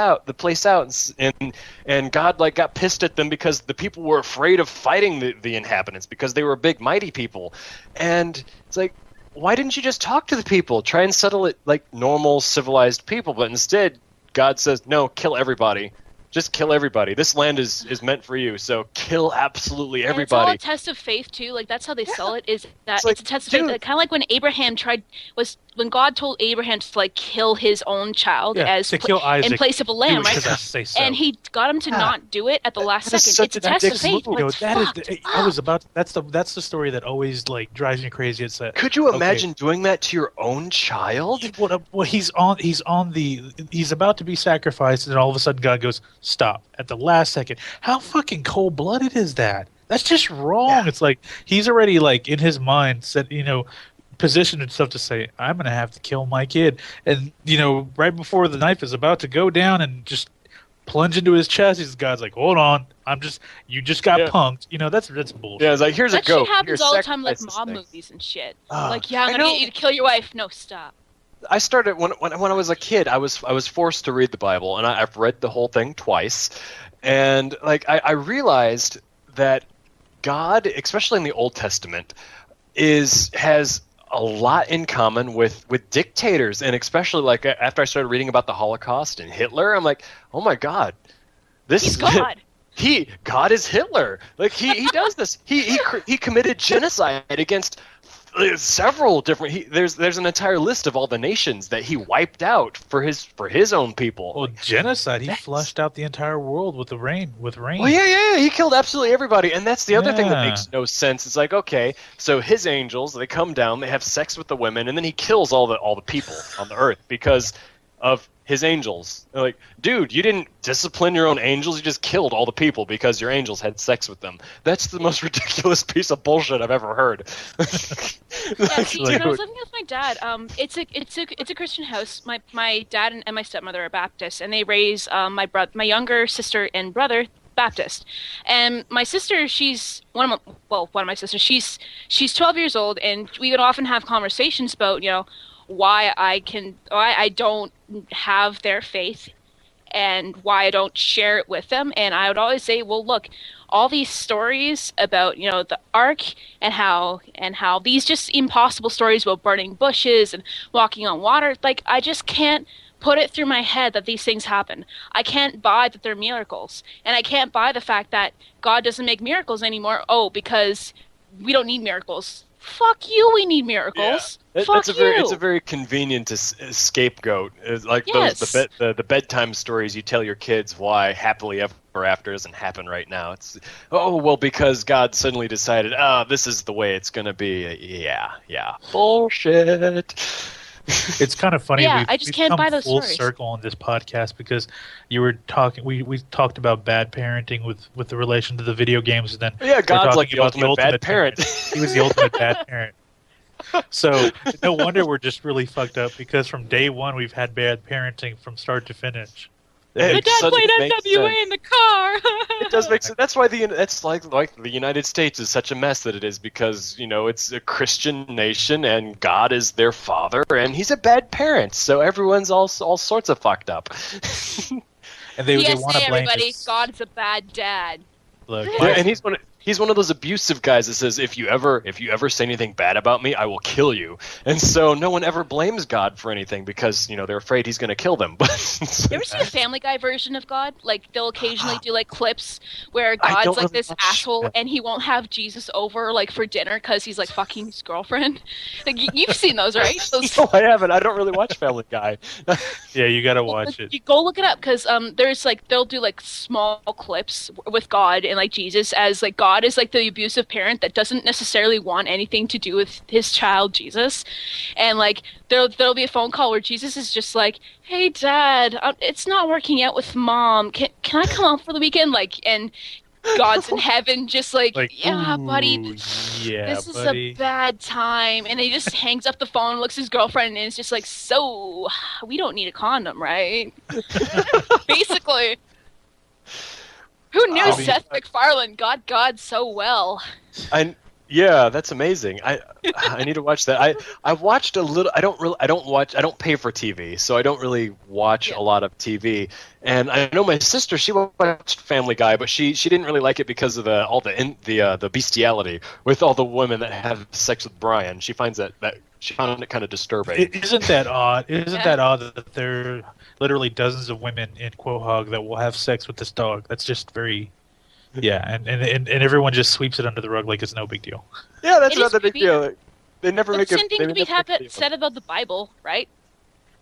out, and God got pissed at them because the people were afraid of fighting the inhabitants because they were big, mighty people. And it's like, why didn't you just talk to the people? Try and settle it like normal, civilized people. But instead, God says, no, kill everybody. Just kill everybody. This land is meant for you, so kill absolutely everybody. And it's all a test of faith too. Like, that's how they sell it. Is that it's a test of faith? Kind of like when Abraham when God told Abraham to kill his own child kill Isaac, in place of a lamb, right? Say so. And he got him to not do it at the last second. It's a test of faith. That's the story that always drives me crazy. It's that. Could you imagine doing that to your own child? Well, he's about to be sacrificed, and all of a sudden God goes, stop at the last second. How fucking cold-blooded is that? That's just wrong. Yeah. It's like he's already in his mind said, positioned himself to say, I'm going to have to kill my kid. And, right before the knife is about to go down and just plunge into his chest, God's like, hold on. You just got punked. That's bullshit. Yeah, it's like, here's a goat. That shit happens all the time, like mob movies and shit. I'm going to get you to kill your wife. No, stop. I started when I was a kid. I was forced to read the Bible, and I've read the whole thing twice. And I realized that God, especially in the Old Testament, has a lot in common with dictators, and especially after I started reading about the Holocaust and Hitler, I'm like, oh my God, he's God. God is Hitler. He does this. He committed genocide against several different. There's an entire list of all the nations that he wiped out for his own people. Well, genocide. He flushed out the entire world with rain. Well, yeah. He killed absolutely everybody, and that's the other thing that makes no sense. It's like, okay, so his angels, they come down, they have sex with the women, and then he kills all the people on the earth because of his angels. They're like, dude, you didn't discipline your own angels, you just killed all the people because your angels had sex with them. That's the most ridiculous piece of bullshit I've ever heard. I was living with my dad. It's a Christian house. My dad and my stepmother are Baptist, and they raise my younger sister and brother Baptist. And my sister, she's one of my sisters. She's 12 years old, and we would often have conversations about why I don't have their faith and why I don't share it with them. And I would always say, well, look, all these stories about, the Ark and how these just impossible stories about burning bushes and walking on water, I just can't put it through my head that these things happen. I can't buy that they're miracles. And I can't buy the fact that God doesn't make miracles anymore. Oh, because we don't need miracles. Fuck you, we need miracles. Yeah. It's a very convenient scapegoat. It's like the bedtime stories you tell your kids why happily ever after doesn't happen right now. It's because God suddenly decided, this is the way it's gonna be. Yeah. Bullshit. It's kind of funny. Yeah, I just can't buy those stories. Full circle on this podcast because you were talking. We talked about bad parenting with the relation to the video games, and then God's like the ultimate bad parent. He was the ultimate bad parent. So no wonder we're just really fucked up because from day one we've had bad parenting from start to finish. My dad played NWA in the car. It does make sense. That's why that's like the United States is such a mess that it is because it's a Christian nation and God is their father and he's a bad parent, so everyone's all sorts of fucked up. And they want to blame everybody. God's a bad dad. Look, and He's one of those abusive guys that says, if you ever say anything bad about me, I will kill you. And so no one ever blames God for anything because, they're afraid he's going to kill them. But you ever seen a Family Guy version of God? Like, they'll occasionally do, like, clips where God's, like, this asshole, and he won't have Jesus over, like, for dinner because he's, like, fucking his girlfriend. Like, you've seen those, right? No, I haven't. I don't really watch Family Guy. Yeah, you got to watch it. You go look it up because there's, like, they'll do, like, small clips with God and, like, Jesus as, like, God is like the abusive parent that doesn't necessarily want anything to do with his child Jesus, and like there'll be a phone call where Jesus is just like, "Hey Dad, it's not working out with Mom. Can I come out for the weekend?" Like, and God's in heaven, just like "Yeah, buddy, this is a bad time," and he just hangs up the phone, looks at his girlfriend, and is just like, "So, we don't need a condom, right?" Basically. Who knew Seth MacFarlane got God so well? Yeah, that's amazing. I need to watch that. I watched a little. I don't pay for TV, so I don't really watch a lot of TV. And I know my sister, she watched Family Guy, but she didn't really like it because of the bestiality with all the women that have sex with Brian. She finds that she found it kind of disturbing. Isn't that odd? That odd that there are literally dozens of women in Quahog that will have sex with this dog? That's just very... Yeah, and everyone just sweeps it under the rug like it's no big deal. Yeah, that's not a big deal. They never make it. Same thing we have said about the Bible, right?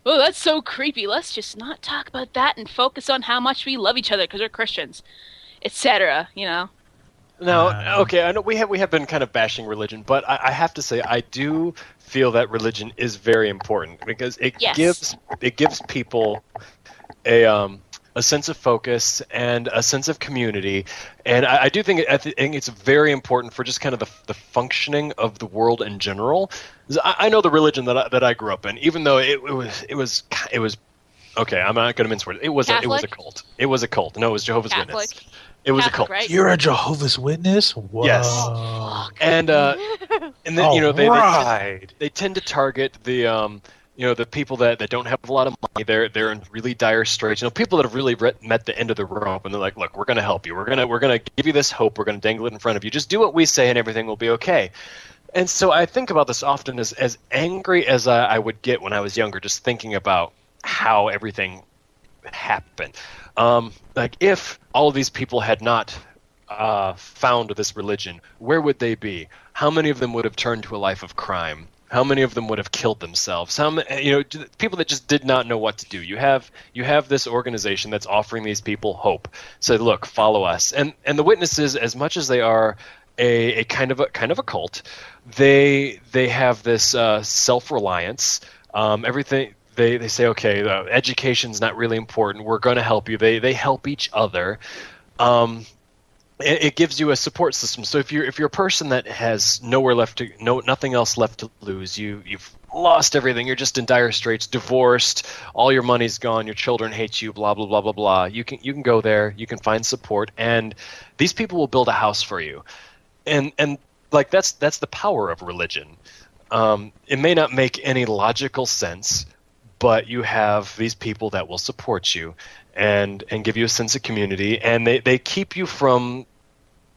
Oh, that's so creepy. Let's just not talk about that and focus on how much we love each other because we're Christians, etc. No, okay. I know we have been kind of bashing religion, but I have to say I do feel that religion is very important because it gives people a sense of focus and a sense of community, and I do think it's very important for just kind of the functioning of the world in general. I know the religion that I grew up in, even though it was okay. I'm not going to mince words. It was a cult. It was a cult. No, it was Jehovah's Catholic. Witness. It was a cult. Right? You're a Jehovah's Witness? Whoa. Yes. And then they tend to target the the people that don't have a lot of money. They're in really dire straits. People that have really met the end of the rope, and they're like, "Look, we're going to help you. We're gonna give you this hope. We're going to dangle it in front of you. Just do what we say, and everything will be okay." And so I think about this often as angry as I would get when I was younger, just thinking about how everything happened. Like if all of these people had not found this religion, where would they be? How many of them would have turned to a life of crime? How many of them would have killed themselves? People that just did not know what to do. You have this organization that's offering these people hope. So look, follow us. And the witnesses, as much as they are a kind of a cult, they have this self-reliance. Everything they say, okay, education's not really important. We're going to help you. They help each other. It gives you a support system. So if you're a person that has nothing else left to lose, you've lost everything, you're just in dire straits, divorced, all your money's gone, your children hate you, blah blah blah blah blah. You can go there, you can find support, and these people will build a house for you. And like that's the power of religion. It may not make any logical sense, but you have these people that will support you and give you a sense of community, and they keep you from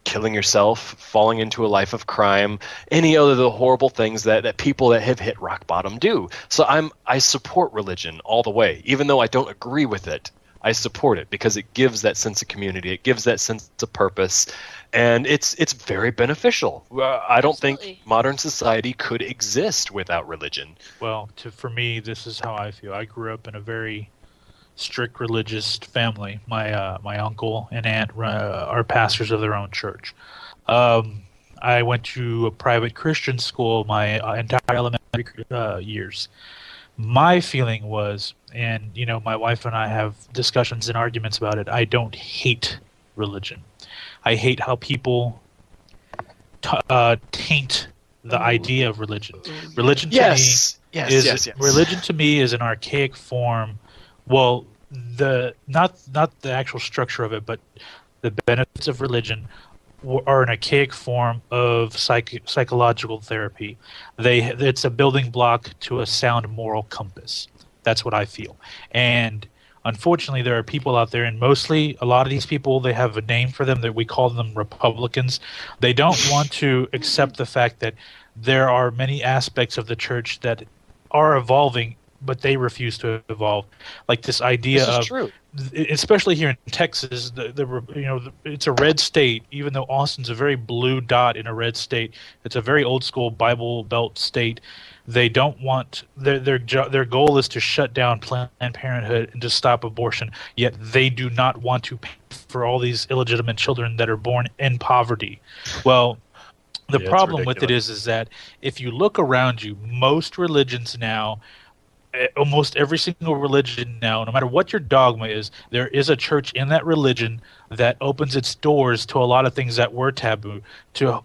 killing yourself, falling into a life of crime, any other of the horrible things that people that have hit rock bottom do. So I support religion all the way. Even though I don't agree with it, I support it because it gives that sense of community. It gives that sense of purpose, and it's very beneficial. I don't think modern society could exist without religion. Well, for me, this is how I feel. I grew up in a very strict religious family. My uncle and aunt are pastors of their own church. I went to a private Christian school my entire elementary years. My feeling was, and my wife and I have discussions and arguments about it, I don't hate religion. I hate how people taint the idea of religion. Religion to me is an archaic form. Well, not the actual structure of it, but the benefits of religion are an archaic form of psychological therapy. It's a building block to a sound moral compass. That's what I feel. And Unfortunately, there are people out there, and mostly a lot of these people, they have a name for them that we call them Republicans. They don't want to accept the fact that there are many aspects of the church that are evolving, but they refuse to evolve. Like this idea This is of, true. especially here in Texas, it's a red state. Even though Austin's a very blue dot in a red state, it's a very old school Bible Belt state. They don't want their goal is to shut down Planned Parenthood and to stop abortion. Yet they do not want to pay for all these illegitimate children that are born in poverty. Well, the problem with it is that if you look around you, most religions now, almost every single religion now, no matter what your dogma is, there is a church in that religion that opens its doors to a lot of things that were taboo. To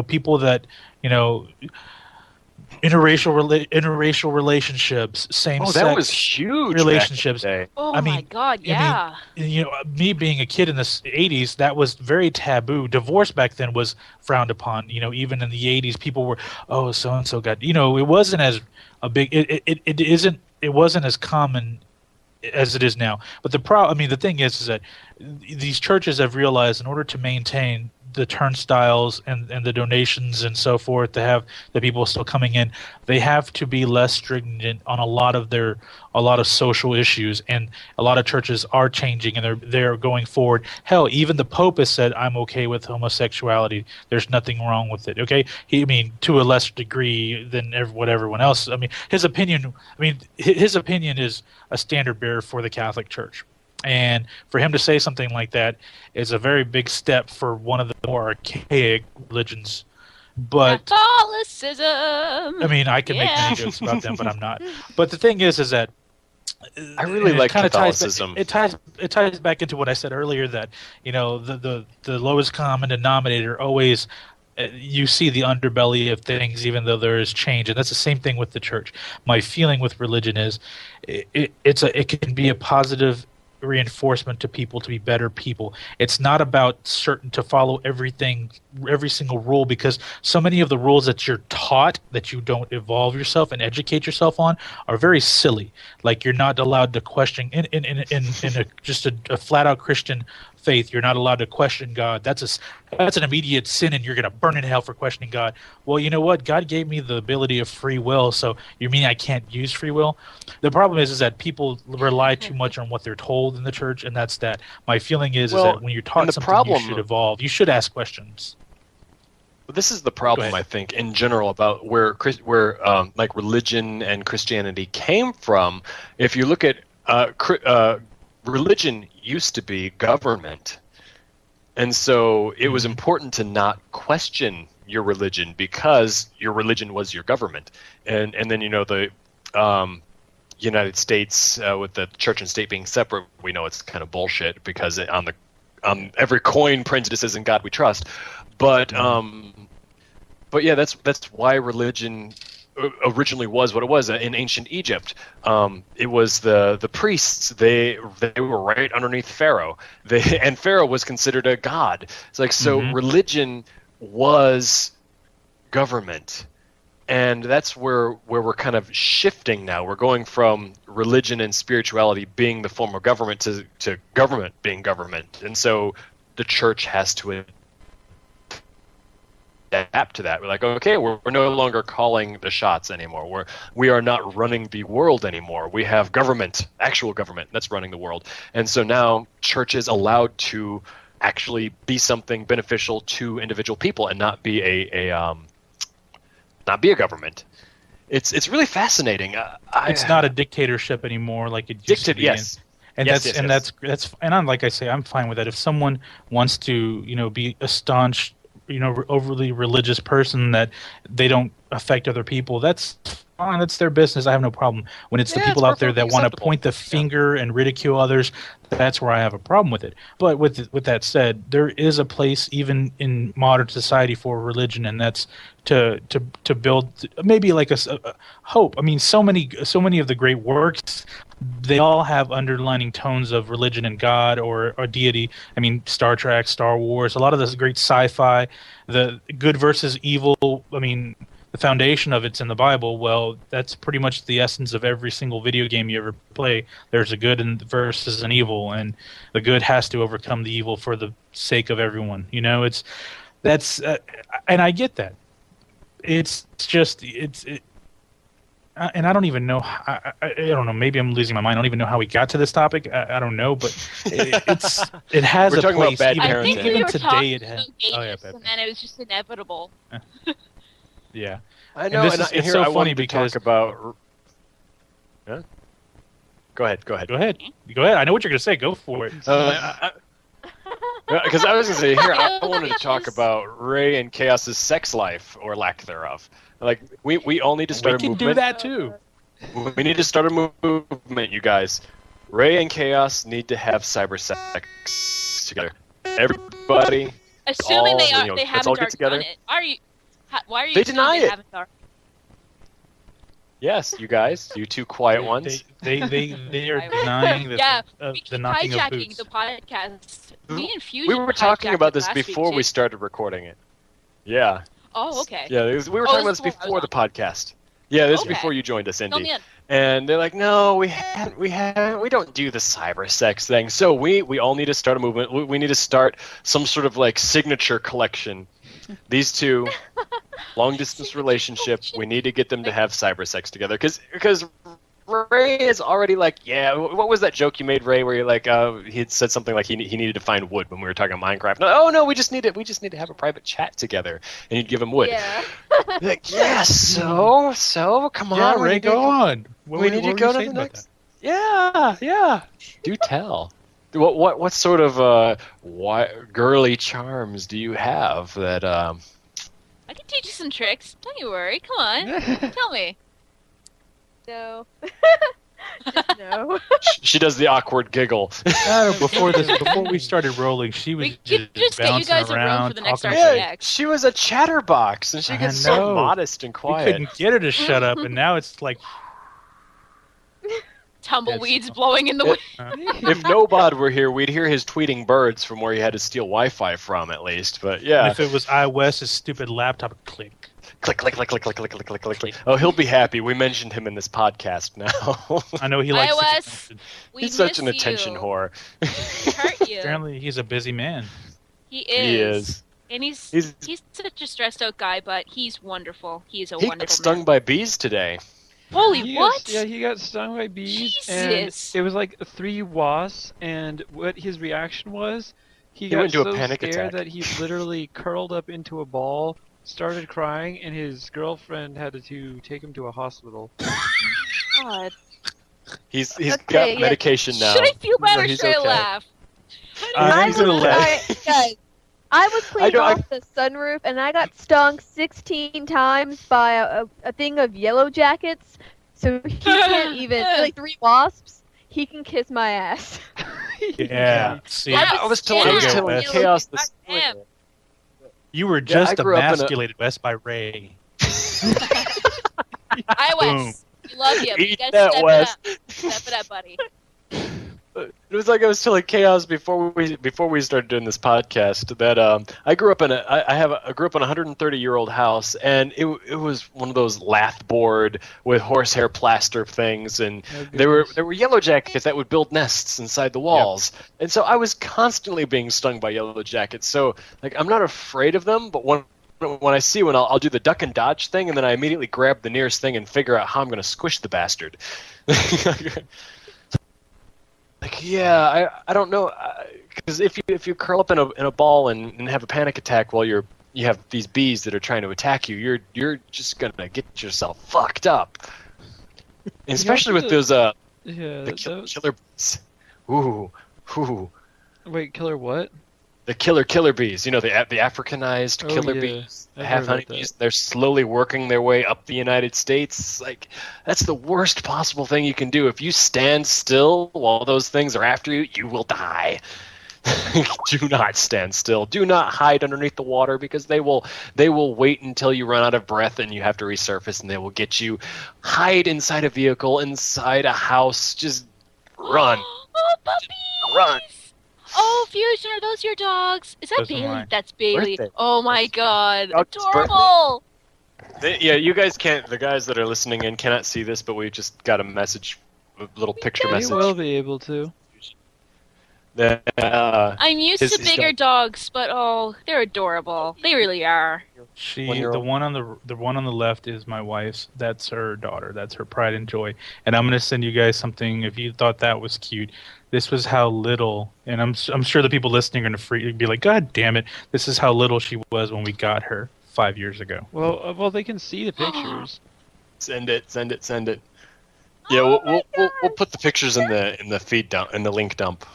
people that interracial relationships, same-sex that was huge relationships. Back in the day. Oh my God, yeah. Me being a kid in the 80s, that was very taboo. Divorce back then was frowned upon. Even in the 80s, people were, oh, so-and-so got, it wasn't as a big, it wasn't as common as it is now. But the thing is that these churches have realized in order to maintain the turnstiles and the donations and so forth, to have the people still coming in, they have to be less stringent on a lot of social issues, and a lot of churches are changing and they're going forward. Hell, even the Pope has said, I'm okay with homosexuality. There's nothing wrong with it. Okay, to a lesser degree than what everyone else. His opinion is a standard bearer for the Catholic Church. And for him to say something like that is a very big step for one of the more archaic religions. But Catholicism. I can make many jokes about them, but I'm not. But the thing is that I really like Catholicism. It ties back into what I said earlier, that the lowest common denominator always. You see the underbelly of things, even though there is change, and that's the same thing with the church. My feeling with religion is, it can be a positive reinforcement to people to be better people. It's not about to follow every single rule, because so many of the rules that you're taught that you don't evolve yourself and educate yourself on are very silly. Like, you're not allowed to question in just a flat out Christian faith. You're not allowed to question God. That's an immediate sin, and you're going to burn in hell for questioning God. Well, you know what? God gave me the ability of free will, so you mean I can't use free will? The problem is that people rely too much on what they're told in the church, and that's that. My feeling is that when you're taught something, you should evolve. You should ask questions. This is the problem, I think, in general, about where like religion and Christianity came from. If you look at religion used to be government, and so it was important to not question your religion, because your religion was your government. And then the United States, with the church and state being separate, we know it's kind of bullshit, because on every coin printed it says, "In God We Trust." But yeah, that's why religion originally was what it was in ancient Egypt. It was the priests. They were right underneath Pharaoh. And Pharaoh was considered a god. It's like, so religion was government, and that's where we're kind of shifting now. We're going from religion and spirituality being the form of government to government being government, and so the church has to adapt to that. We're like, okay, we're no longer calling the shots anymore. We are not running the world anymore. We have government, actual government, that's running the world. And so now church is allowed to actually be something beneficial to individual people and not be a government. It's really fascinating. It's not a dictatorship anymore like it used to be. Yes. And I'm like I say, I'm fine with that. If someone wants to, be a staunch, overly religious person that they don't affect other people, that's fine. That's their business. I have no problem. When it's the people out there that want to point the finger and ridicule others, that's where I have a problem with it. But with that said, there is a place even in modern society for religion, and that's to build maybe like a hope. So many of the great works, they all have underlining tones of religion and God or deity. Star Trek, Star Wars, a lot of this great sci-fi, the good versus evil. the foundation of it's in the Bible. Well, that's pretty much the essence of every single video game you ever play. There's a good and versus an evil, and the good has to overcome the evil for the sake of everyone. You know, and I get that. It's just and I don't even know. I don't know. Maybe I'm losing my mind. I don't even know how we got to this topic. I don't know, but it has We're a talking place. about bad I parenting. think we Even were today, talking it has. about Oh yeah, gayness, bad and then it was just inevitable. yeah. I know. this And is- here it's so I funny wanted to because- talk about. Huh? Go ahead. Go ahead. I know what you're gonna say. Go for it. Because I was going to say here, I wanted to talk about Ray and Chaos's sex life or lack thereof. Like we all need to We start a can movement. do that too. We need to start a movement, you guys. Ray and Chaos need to have cyber sex together. Everybody. Assuming all, they are, you know, they let's all haven't get together. done it. Why are you? They assuming deny they it. haven't already- Yes, you guys, you two quiet ones. They are denying Yeah, the we keep knocking of hijacking boots. the podcast. Me and Fusion. We were talking about hijacked this it last before week, we too. started recording it. Yeah. Oh, okay. Yeah, we were Oh, talking about this this is before I before was the podcast. Yeah, this is Okay. before you joined us, Fill me Indy. in. And they're like, no, we don't do the cyber sex thing. So we all need to start a movement. We need to start some sort of like signature collection. These two, long distance relationship. We need to get them to have cyber sex together because Ray is already like, yeah. What was that joke you made, Ray? Where you're like, he had said something like he needed to find wood when we were talking Minecraft. No, we just need to have a private chat together, and you'd give him wood. Yeah. Like, yeah, so come on, Yeah, Ray, go on. We need to go to the next. Yeah. Do tell. What sort of girly charms do you have that? I can teach you some tricks. Don't you worry. Come on, tell me. No. Just no. She does the awkward giggle. Before we started rolling, she was We could just get you bouncing guys a room around, for the next talking RPX. about- Yeah, she was a chatterbox, and she I gets so know. modest and We quiet. couldn't get her to shut up, and now it's like, Tumbleweeds blowing in the wind. If Nobod were here, we'd hear his tweeting birds from where he had to steal Wi-Fi from, at least. But yeah, if it was iOS, stupid laptop would click. click, click, click, click, click, click, click, click, click. Oh, he'll be happy. We mentioned him in this podcast now. I know he likes to get iOS. mentioned. We He's such an miss attention you. whore. We hurt you. Apparently, he's a busy man. He is. He is. And he's He's- such a stressed out guy, but he's wonderful. He's a He wonderful got stung man. by bees today. Holy He what? he got stung by bees, Jesus. and it was like 3 wasps. And what his reaction was, he got went into a so panic scared attack. that he literally curled up into a ball, started crying, and his girlfriend had to take him to a hospital. God. He's Okay, got yeah. medication now. Should I feel better? No, he's Should I okay. laugh? I He's was gonna sorry, guys. I was cleaning know, I- off the sunroof and I got stung 16 times by a thing of yellow jackets. So he can't even like 3 wasps. He can kiss my ass. Yeah. See, I was telling Yeah. Chaos this I am. you were I just grew up in a- emasculated, West, by Ray. iOS. We love you. You Eat gotta that, step Wes. it up. Step it up, buddy. It was like I was telling Chaos before we started doing this podcast that I grew up in I grew up in a 130-year-old house, and it was one of those lath board with horsehair plaster things, and Oh, there goodness. were yellow jackets that would build nests inside the walls, and so I was constantly being stung by yellow jackets. So like I'm not afraid of them, but when I see one, I'll do the duck and dodge thing, and then I immediately grab the nearest thing and figure out how I'm going to squish the bastard. Like, yeah, I don't know, because if you curl up in a ball and have a panic attack while you have these bees that are trying to attack you, you're just gonna get yourself fucked up. And especially with those Yeah. the killer bees. Ooh. Wait, killer what? The killer bees, the Africanized Oh, killer yeah. bees, the I've half heard about honeybees. They're slowly working their way up the United States. Like, that's the worst possible thing you can do. If you stand still while those things are after you, you will die. Do not stand still. Do not hide underneath the water, because they will wait until you run out of breath and you have to resurface, and they will get you. Hide inside a vehicle, inside a house. Just run. Oh, puppies! Run. Oh, Fusion, are those your dogs? Is that Those are Bailey? mine. That's Bailey. Birthday. Oh my god, Dog's adorable! Yeah, you guys can't. The guys that are listening in cannot see this, but we just got a message, a little picture You message. will be able to. I'm used to bigger dogs, but they're adorable. They really are. The one on the left is my wife's. That's her daughter. That's her pride and joy. And I'm gonna send you guys something if you thought that was cute. This was how little, and I'm sure the people listening are gonna be like, God damn it! This is how little she was when we got her 5 years ago. Well, they can see the pictures. Send it. Yeah, we'll put the pictures in the feed dump, in the link dump.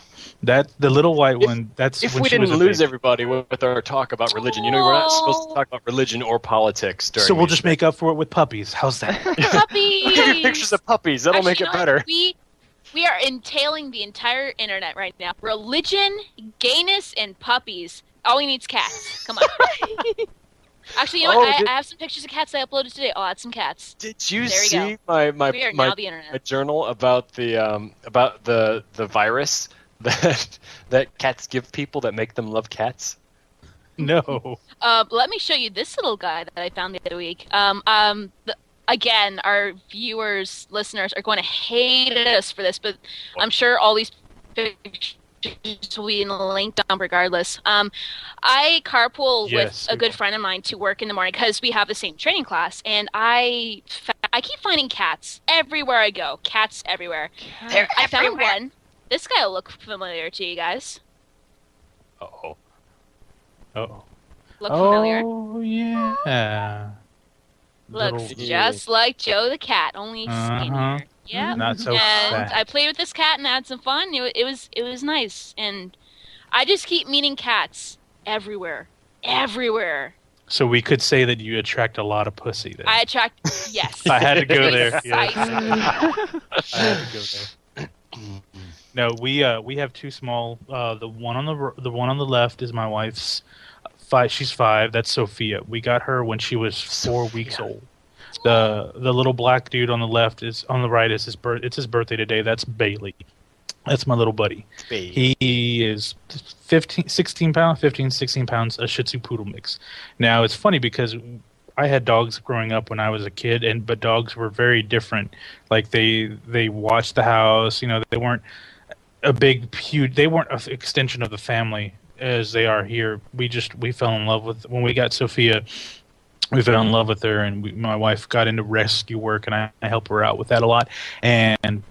That the little white one. That's if when we she didn't was lose baby. everybody with our talk about religion. You know, we're not supposed to talk about religion or politics during. So we'll just make up for it with puppies. How's that? Puppies! We'll give you pictures of puppies. That'll Actually, make you it know better. what? We are entailing the entire internet right now. Religion, gayness, and puppies. All we need is cats. Come on. Actually, you know what? I have some pictures of cats I uploaded today. I'll add some cats. Did you There we see go. my We are now the internet. my journal about the virus that cats give people that make them love cats? No. Let me show you this little guy that I found the other week. Again, our viewers, listeners are going to hate us for this, but I'm sure all these pictures will be in the link dump regardless. I carpool with a good friend of mine to work in the morning because we have the same training class, and I keep finding cats everywhere I go. Cats everywhere. I found one. This guy will look familiar to you guys. Uh-oh. Uh-oh. Look familiar? Oh, yeah. Looks Little- just like Joe the cat, only skinnier. Yeah. Not so And fat. I played with this cat and had some fun. It was nice, and I just keep meeting cats everywhere. So we could say that you attract a lot of pussy then. I attract. Yes. I had to go there. Yes. Precisely. I had to go there. No, we have two small. The one on the left is my wife's. She's 5. That's Sophia. We got her when she was 4 weeks old. The little black dude on the left is on the right is it's his birthday today. That's Bailey. That's my little buddy. Bailey. He is 16 pounds, a Shih Tzu Poodle mix. Now it's funny because I had dogs growing up when I was a kid, but dogs were very different. Like they watched the house. You know, they weren't they weren't an extension of the family as they are here. We fell in love with when we got Sophia. We fell in love with her, and my wife got into rescue work, and I help her out with that a lot. And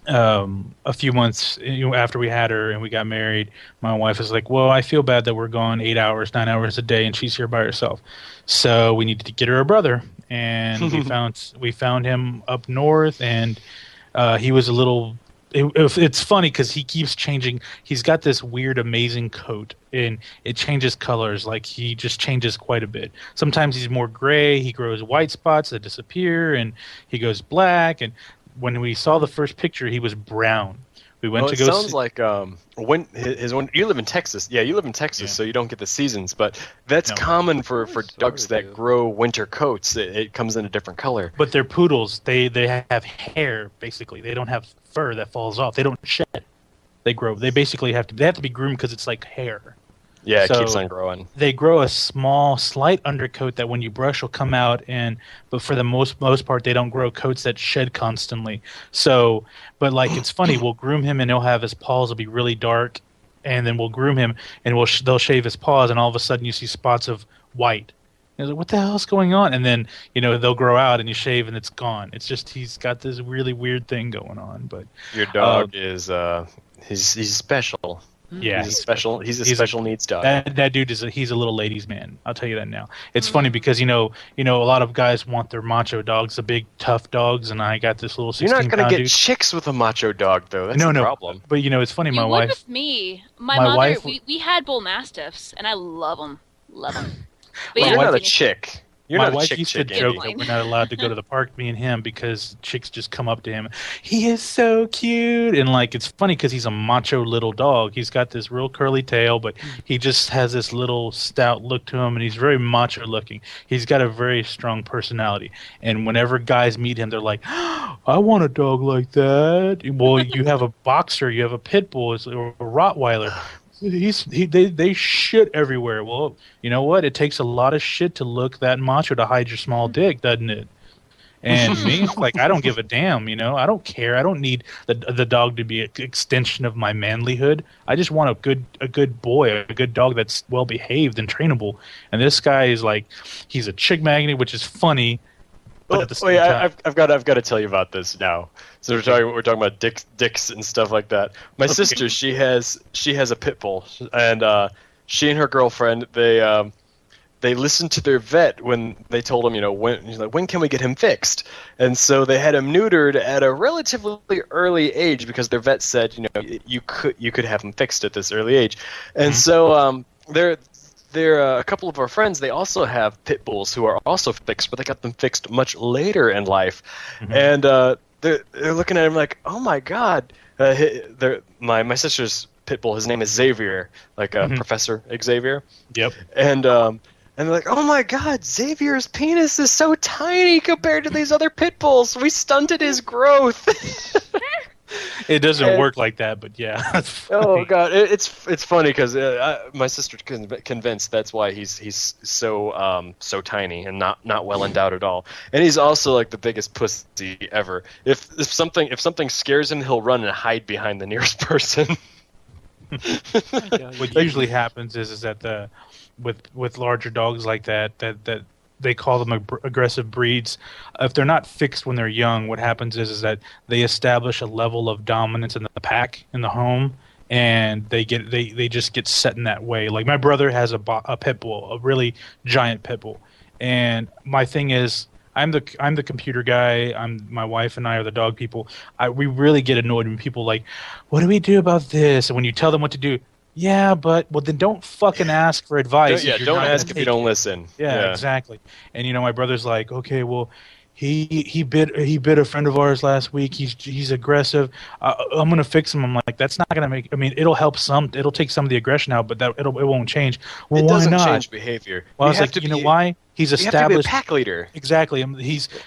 a few months after we had her and we got married, my wife was like, well, I feel bad that we're gone 8 hours, 9 hours a day, and she's here by herself. So we needed to get her a brother, and we found him up north, and he was a little. It's funny because he keeps changing. He's got this weird, amazing coat, and it changes colors. Like he just changes quite a bit. Sometimes he's more gray. He grows white spots that disappear, and he goes black. And when we saw the first picture, he was brown. We went to go. Sounds like when you live in Texas. Yeah, you live in Texas, so you don't get the seasons. But that's common for dogs that grow winter coats. It comes in a different color. But they're poodles. They have hair basically. They don't have fur that falls off. They don't shed. They grow. They basically have to be groomed because it's like hair. Yeah, So it keeps on growing. They grow a small, slight undercoat that when you brush will come out, but for the most part, they don't grow coats that shed constantly. So, but like it's funny, we'll groom him and he'll have his paws will be really dark, and then we'll groom him and they'll shave his paws, and all of a sudden you see spots of white. And like, what the hell is going on? And then they'll grow out and you shave and it's gone. It's just he's got this really weird thing going on. But your dog is he's special. Yeah, he's a special needs dog. That dude he's a little ladies' man. I'll tell you that now. It's funny because a lot of guys want their macho dogs, the big tough dogs, and I got this little 16-pound dude. You're not gonna get chicks with a macho dog though. That's the problem. But it's funny. You My would wife. with me. My mother. We had bull mastiffs, and I love them. But Well, you're not a chick. You're my not a wife chick used to chick, joke Andy. that we're not allowed to go to the park, me and him, because chicks just come up to him. He is so cute, and it's funny because he's a macho little dog. He's got this real curly tail, but he just has this little stout look to him, and he's very macho looking. He's got a very strong personality, and whenever guys meet him, they're like, "I want a dog like that." Well, you have a boxer, you have a pit bull, or a Rottweiler. they shit everywhere. Well, you know what? It takes a lot of shit to look that macho to hide your small dick, doesn't it? And me, like, I don't give a damn, I don't care. I don't need the dog to be an extension of my manlyhood. I just want a good boy, a good dog that's well behaved and trainable. And this guy is like, he's a chick magnet, which is funny. But at the same time, I've got to tell you about this now. So we're talking about dicks and stuff like that. My sister, she has a pit bull, and she and her girlfriend, they listened to their vet when they told him, when can we get him fixed? And so they had him neutered at a relatively early age because their vet said, you could have him fixed at this early age. And so they're a couple of our friends, they also have pit bulls who are also fixed, but they got them fixed much later in life. And they're looking at him like, oh my God. My sister's pit bull, his name is Xavier, like Professor Xavier. Yep. And they're like, oh my God, Xavier's penis is so tiny compared to these other pit bulls. We stunted his growth. It doesn't work like that, but yeah. That's funny. Oh God, it's funny because my sister's convinced that's why he's so tiny and not well endowed at all. And he's also like the biggest pussy ever. If something scares him, he'll run and hide behind the nearest person. What usually happens is that with larger dogs like that they call them aggressive breeds. If they're not fixed when they're young, what happens is that they establish a level of dominance in the pack, in the home, and they just get set in that way. Like my brother has a pit bull, a really giant pit bull, and my thing is, I'm the computer guy. My wife and I are the dog people. We really get annoyed when people like, what do we do about this? And when you tell them what to do, yeah, but then don't fucking ask for advice. Don't ask if you don't listen. Yeah, exactly. And my brother's like, okay, well, he bit a friend of ours last week. He's aggressive. I'm gonna fix him. I'm like, that's not gonna make. I mean, it'll help some. It'll take some of the aggression out, but it won't change. Well, it doesn't why not? Change behavior. Well, I was like, why? He's established. You have to be a pack leader. Exactly.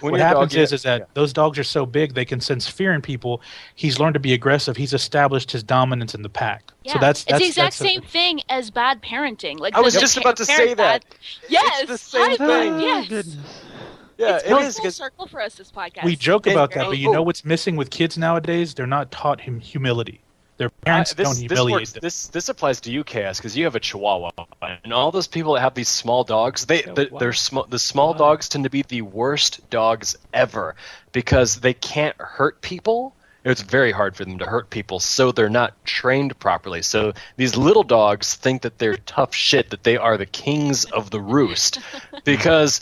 What happens is that those dogs are so big they can sense fear in people. He's learned to be aggressive. He's established his dominance in the pack. Yeah. So that's the exact same thing as bad parenting. Like I was just about to say that. Yes, it's the same thing. Yes. Goodness. Yeah, it's it is. full circle for us. This podcast. We joke about that, but you know what's missing with kids nowadays? They're not taught humility. Their parents don't humiliate them. This applies to you, Chaos, because you have a Chihuahua, and all those people that have these small dogs, the small dogs tend to be the worst dogs ever because they can't hurt people. It's very hard for them to hurt people, so they're not trained properly. So these little dogs think that they're tough shit, that they are the kings of the roost, because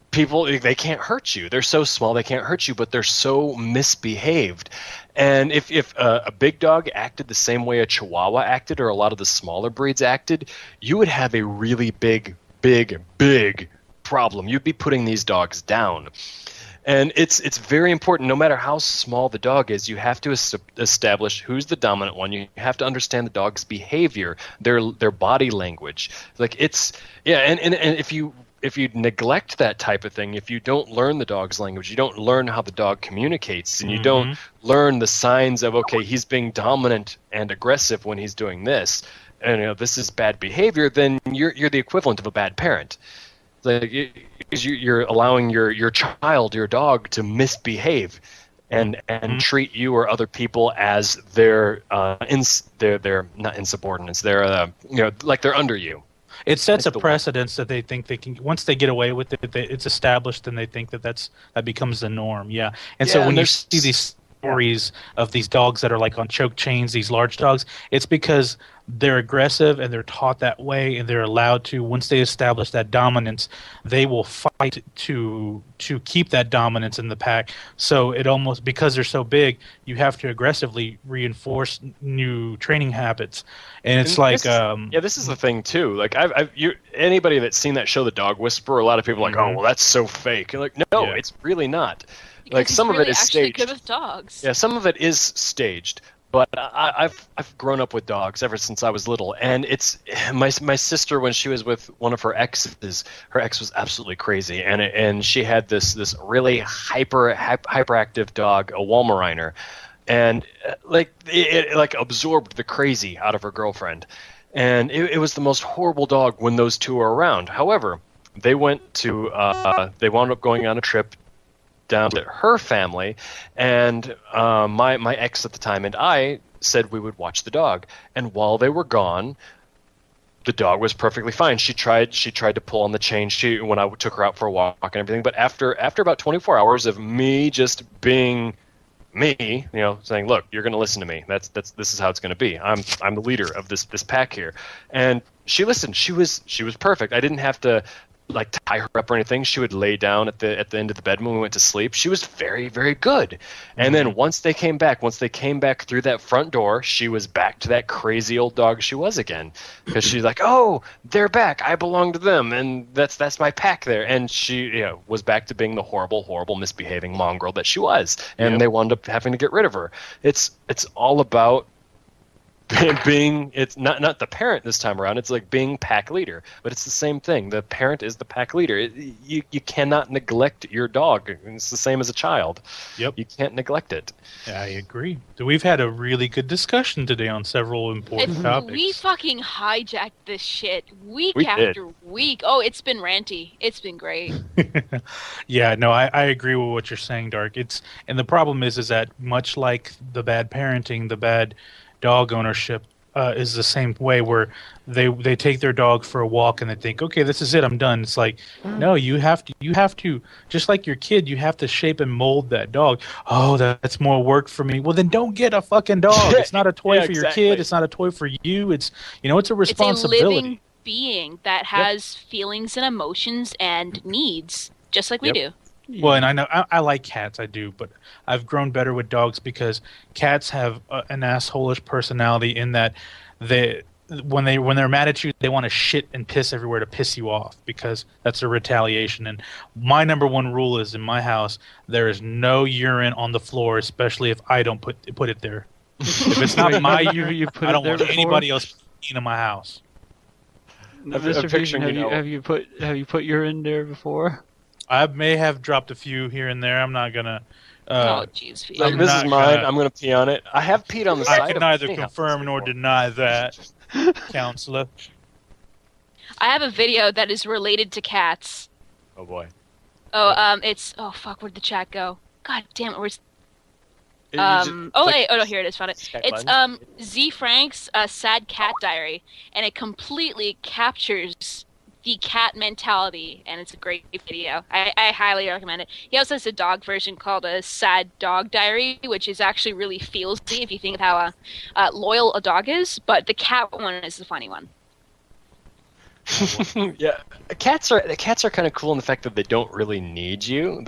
people, they can't hurt you. They're so small they can't hurt you, but they're so misbehaved. And if a big dog acted the same way a Chihuahua acted or a lot of the smaller breeds acted, you would have a really big problem. You'd be putting these dogs down. And it's very important, no matter how small the dog is, you have to establish who's the dominant one. You have to understand the dog's behavior, their body language. Like and if you neglect that type of thing, if you don't learn the dog's language, you don't learn how the dog communicates, and you don't learn the signs of, okay, he's being dominant and aggressive when he's doing this, and this is bad behavior, then you're the equivalent of a bad parent. Like you're allowing your child, your dog, to misbehave and treat you or other people as they're not insubordinates. They're like they're under you. It sets a precedence that they think they can. Once they get away with it, it's established, and they think that becomes the norm. Yeah, and so when you see these stories of these dogs that are like on choke chains, these large dogs, it's because they're aggressive and they're taught that way, and they're allowed to. Once they establish that dominance, they will fight to keep that dominance in the pack. So it almost, because they're so big, you have to aggressively reinforce new training habits. And it's this is the thing too. Like anybody that's seen that show, The Dog Whisperer, a lot of people are like, oh, well, that's so fake. And like, no, it's really not. Because like some really of it is staged. Good with dogs. Yeah, some of it is staged. But I've grown up with dogs ever since I was little, and it's my sister, when she was with one of her exes. Her ex was absolutely crazy, and she had this really hyperactive dog, a Weimaraner, and like it like absorbed the crazy out of her girlfriend, and it was the most horrible dog when those two were around. However, they wound up going on a trip down to her family, and my ex at the time and I said we would watch the dog, and while they were gone, the dog was perfectly fine. She tried to pull on the chain when I took her out for a walk and everything, but after about 24 hours of me just being me, saying, look, you're going to listen to me. This is how it's going to be. I'm the leader of this pack here. And she listened. She was perfect. I didn't have to like tie her up or anything. She would lay down at the end of the bed when we went to sleep. She was very, very good. And then once they came back through that front door, she was back to that crazy old dog she was again. Because she's like, oh, they're back. I belong to them, and that's my pack there. And she was back to being the horrible, horrible, misbehaving mongrel that she was. And they wound up having to get rid of her. It's all about being, it's not the parent this time around. It's like being pack leader, but it's the same thing. The parent is the pack leader. You cannot neglect your dog. It's the same as a child. Yep. You can't neglect it. I agree. So we've had a really good discussion today on several important topics. We fucking hijacked this shit week We after week. Oh, it's been ranty. It's been great. Yeah, no, I agree with what you're saying, Dark. And the problem is that much like the bad parenting, the bad dog ownership is the same way, where they take their dog for a walk and they think, okay, this is it, I'm done. It's like, no, you have to just like your kid, you have to shape and mold that dog. Oh, that's more work for me. Well, then don't get a fucking dog. It's not a toy for your kid. It's not a toy for you. It's it's a responsibility. It's a living being that has feelings and emotions and needs, just like we do. Well, and I know I like cats, I do, but I've grown better with dogs because cats have an assholish personality in that when they're mad at you, they want to shit and piss everywhere to piss you off, because that's a retaliation. And my number one rule is, in my house, there is no urine on the floor, especially if I don't put it there. If it's not my urine, I don't want anybody else in my house. Mr. Fusion, have you put urine there before? I may have dropped a few here and there. I'm not gonna. Oh, jeez. Like, this is mine. I'm gonna pee on it. I have peed on the side. I can neither confirm nor deny that, counselor. I have a video that is related to cats. Oh boy. Oh, it's fuck. Where'd the chat go? God damn it. Where's no, here it is. Found it. It's Z Frank's Sad Cat Diary, and it completely captures the cat mentality, and it's a great video. I highly recommend it. He also has a dog version called a Sad Dog Diary, which is actually really feelsy if you think of how loyal a dog is, but the cat one is the funny one. Yeah, cats are kind of cool in the fact that they don't really need you.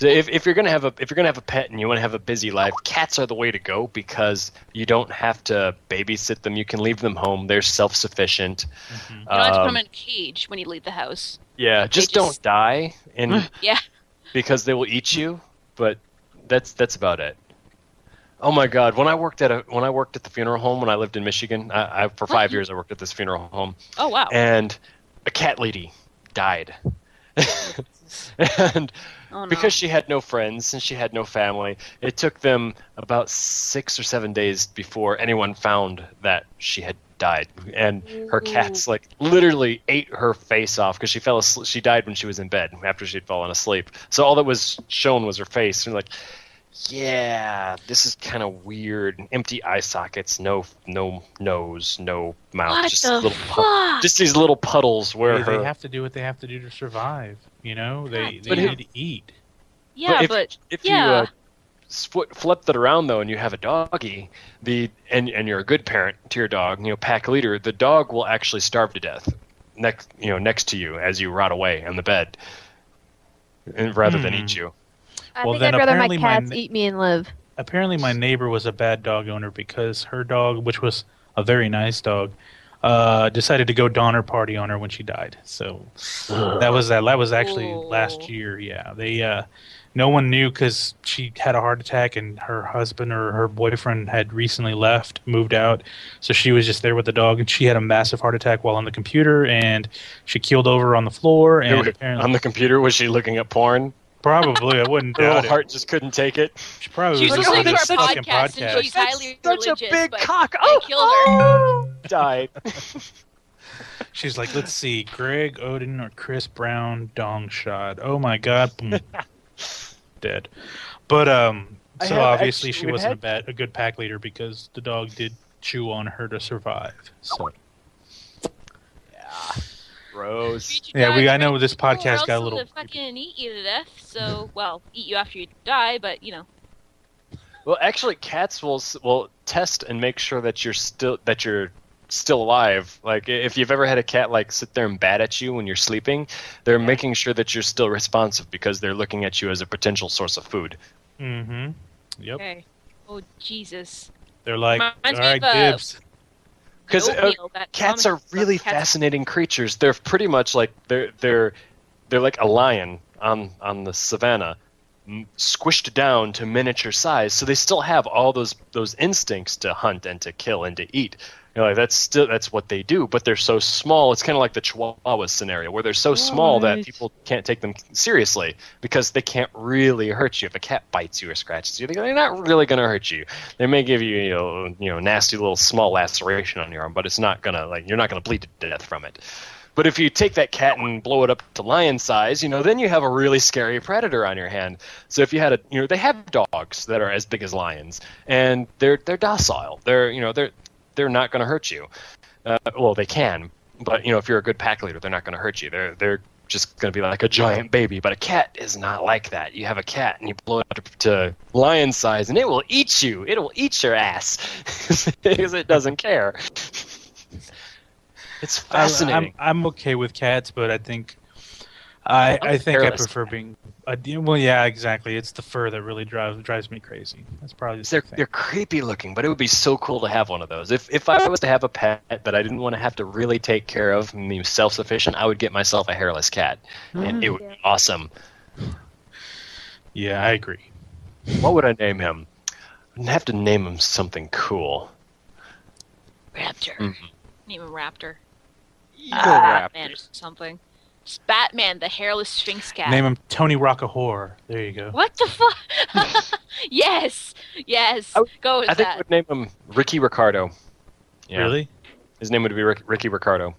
If you're gonna have a pet and you want to have a busy life, cats are the way to go, because you don't have to babysit them. You can leave them home. They're self-sufficient. You don't have to put them in a cage when you leave the house. Yeah, just don't die, and yeah, because they will eat you. But that's about it. Oh my God! When I worked at the funeral home when I lived in Michigan, for 5 years I worked at this funeral home. Oh wow! And a cat lady died, and. Oh, no. Because she had no friends and she had no family, it took them about 6 or 7 days before anyone found that she had died. And her cats literally ate her face off because she died when she was in bed after she'd fallen asleep. So all that was shown was her face. And yeah, this is kind of weird. Empty eye sockets, no nose, no mouth. Just these little puddles where they have to do what they have to do to survive. They need to eat. Yeah, if you flip that around though, and you have a doggy, and you're a good parent to your dog, pack leader, the dog will actually starve to death next to you as you rot away on the bed, rather than eat you. I think I'd rather my cats eat me and live. Apparently, my neighbor was a bad dog owner because her dog, which was a very nice dog, decided to go Donner Party on her when she died. So that was actually last year. Yeah, no one knew because she had a heart attack and her husband or her boyfriend had recently moved out. So she was just there with the dog, and she had a massive heart attack while on the computer, and she keeled over on the floor. And on the computer, was she looking at porn? Probably, I wouldn't Her little doubt it. heart just couldn't take it. She probably She's was listening to listening our to this fucking podcast, and she's highly Such religious. a big but cock. they Oh, killed her. died. She's like, let's see, Greg Oden or Chris Brown dong shot. Oh my god, boom. Dead. But so obviously she wasn't a good pack leader because the dog did chew on her to survive. So Yeah. Gross. yeah, I know this Or podcast else got a little. they'll fucking eat you to death. So, well, eat you after you die, but you know. Well, actually, cats will test and make sure that you're still alive. Like if you've ever had a cat like sit there and bat at you when you're sleeping, they're making sure that you're still responsive because they're looking at you as a potential source of food. Mm-hmm. Yep. Okay. Oh Jesus. They're like, all Reminds me right, of, dibs. Because oatmeal, that cats comic are really book. Cats- fascinating creatures. They're pretty much like they're like a lion on the savannah, squished down to miniature size. So they still have all those instincts to hunt and to kill and to eat. You know, like that's what they do. But they're so small. It's kind of like the Chihuahua scenario where they're so small that people can't take them seriously because they can't really hurt you. If a cat bites you or scratches you, they're not really going to hurt you. They may give you you know nasty little small laceration on your arm, but it's not gonna you're not gonna bleed to death from it. But if you take that cat and blow it up to lion size, you know, then you have a really scary predator on your hand. So if you had they have dogs that are as big as lions, and they're docile. They're not going to hurt you. Well, they can, but if you're a good pack leader, they're not going to hurt you. They're just going to be like a giant baby. But a cat is not like that. You have a cat and you blow it up to lion size, and it will eat you. It will eat your ass because it doesn't care. It's fascinating. I'm okay with cats, but I think I prefer being. Well, yeah, exactly. It's the fur that really drives me crazy. That's probably the thing. They're creepy looking, but it would be so cool to have one of those. If I was to have a pet that I didn't want to have to really take care of and be self-sufficient, I would get myself a hairless cat, and it would be awesome. Yeah, I agree. What would I name him? I'd have to name him something cool. Raptor. Mm-hmm. Name him Raptor. Raptor. Batman or something. Just Batman, the hairless Sphinx cat. Name him Tony Rockahor. There you go. What the fuck? Yes. Go with I think that. I would name him Ricky Ricardo. Yeah. Really? His name would be Ricky Ricardo.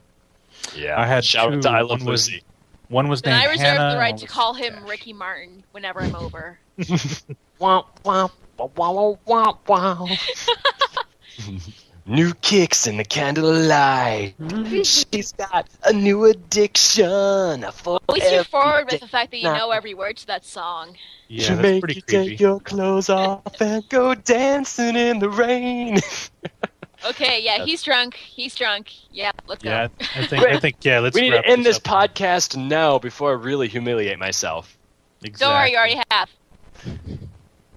Yeah. I had Shout two. out to I Love Lucy. One was Then named I reserve Hannah. the right one to was call him Cash. Ricky Martin whenever I'm over. Wow, wow, wow, wow, wow, wow. New kicks in the candlelight. She's got a new addiction. For At least you're every forward with day. the fact that you know every word to that song. Yeah, She'll that's make pretty you creepy. take your clothes off and go dancing in the rain. Okay, yeah, he's drunk. Yeah, let's go. Yeah, I think. Yeah, let's. We need wrap to end this up. podcast now before I really humiliate myself. Exactly. Don't worry, you already have.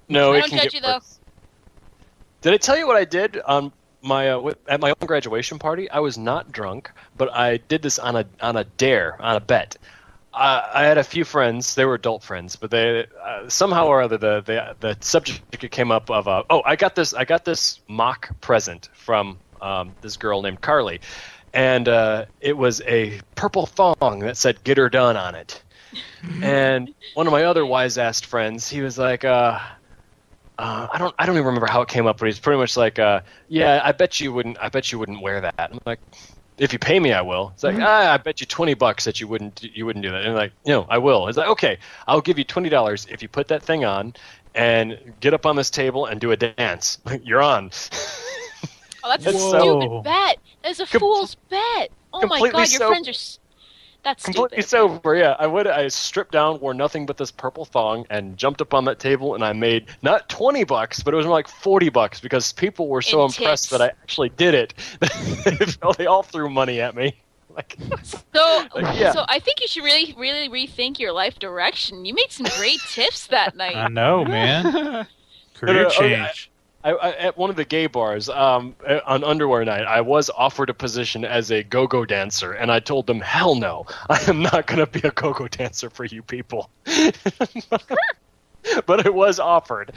No, I it don't can judge get you, though. worse. Did I tell you what I did on my at my own graduation party? I was not drunk, but I did this on a bet. I had a few friends. They were adult friends, but they somehow or other the subject came up of I got this mock present from this girl named Carly, and it was a purple thong that said "Get her done" on it. And one of my other wise-assed friends, he was like, I don't even remember how it came up, but he's pretty much like, yeah, I bet you wouldn't wear that. I'm like, if you pay me, I will. It's like, I bet you $20 that you wouldn't do that. And I'm like, no, I will. It's like, okay, I'll give you $20 if you put that thing on and get up on this table and do a dance. You're on. Oh, that's a Whoa. stupid bet. That's a fool's bet. Oh my completely god, your sober. friends are... That's Completely stupid. sober, yeah. I stripped down, wore nothing but this purple thong, and jumped up on that table, and I made not $20, but it was more like $40 because people were so In impressed tips. that I actually did it. They all threw money at me. Like, So yeah. so I think you should really rethink your life direction. You made some great tips that night. I know, man. Career change. at one of the gay bars on underwear night, I was offered a position as a go-go dancer, and I told them, hell no, I am not going to be a go-go dancer for you people. But it was offered.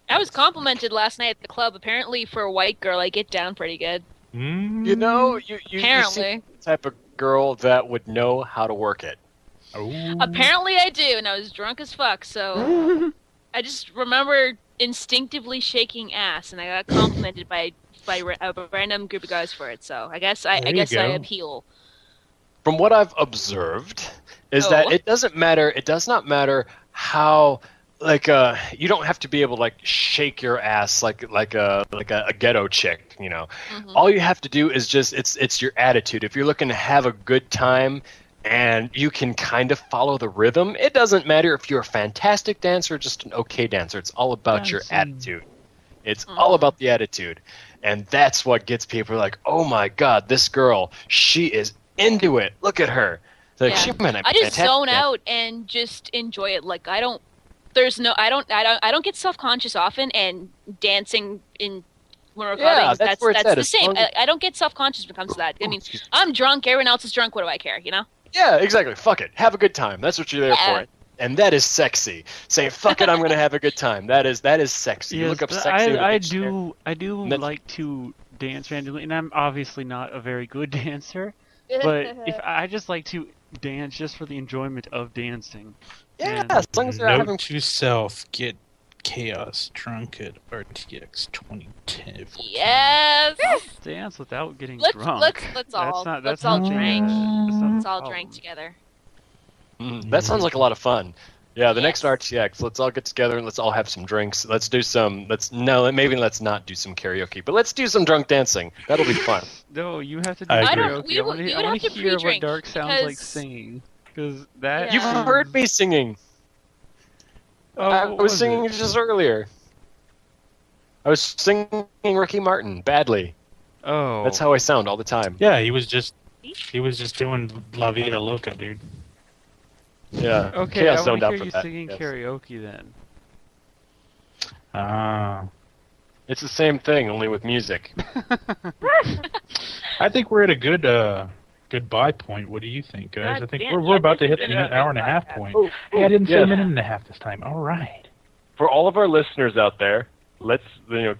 I was complimented last night at the club. Apparently, for a white girl, I get down pretty good. You know, you Apparently. seem the type of girl that would know how to work it. Apparently I do, and I was drunk as fuck, so I just remember instinctively shaking ass, and I got complimented by a random group of guys for it, so I guess I appeal. From what I've observed, is that it does not matter how, you don't have to be able to shake your ass like a ghetto chick, Mm-hmm. All you have to do is just it's your attitude. If you're looking to have a good time and you can kind of follow the rhythm, it doesn't matter if you're a fantastic dancer or just an okay dancer. It's all about your attitude. It's all about the attitude. And that's what gets people like, oh my God, this girl, she is into it. Look at her. Like, I just zone out and just enjoy it. Like, I don't get self-conscious often, and dancing in when we're recording, that's the same. I don't get self-conscious when it comes to that. I mean, I'm drunk, everyone else is drunk, what do I care, Yeah, exactly. Fuck it. Have a good time. That's what you're there for. And that is sexy. Saying fuck it, I'm going to have a good time. That is sexy. Yes, you look up sexy. I do like to dance randomly, and I'm obviously not a very good dancer, but if I just like to dance just for the enjoyment of dancing. Yeah, as long as they're having to self, get chaos drunk at RTX 2010. Yes. Dance without getting drunk. Let's all drink. Let's all problem. drink together. That sounds like a lot of fun. Yeah, the next RTX, let's all get together and let's all have some drinks. Let's not do some karaoke, but let's do some drunk dancing. That'll be fun. No, you have to do karaoke. I want to hear what Dark sounds like singing. Because that... You've heard me singing. I was singing just earlier. I was singing Ricky Martin badly. Oh. That's how I sound all the time. Yeah, he was just doing La Vida Loca, dude. Yeah. Okay, I want to hear you singing karaoke then. It's the same thing, only with music. I think we're at a good goodbye point. What do you think, guys? I think we're about to hit the hour and a half point. Hey, I didn't say a minute and a half this time. All right. For all of our listeners out there, let's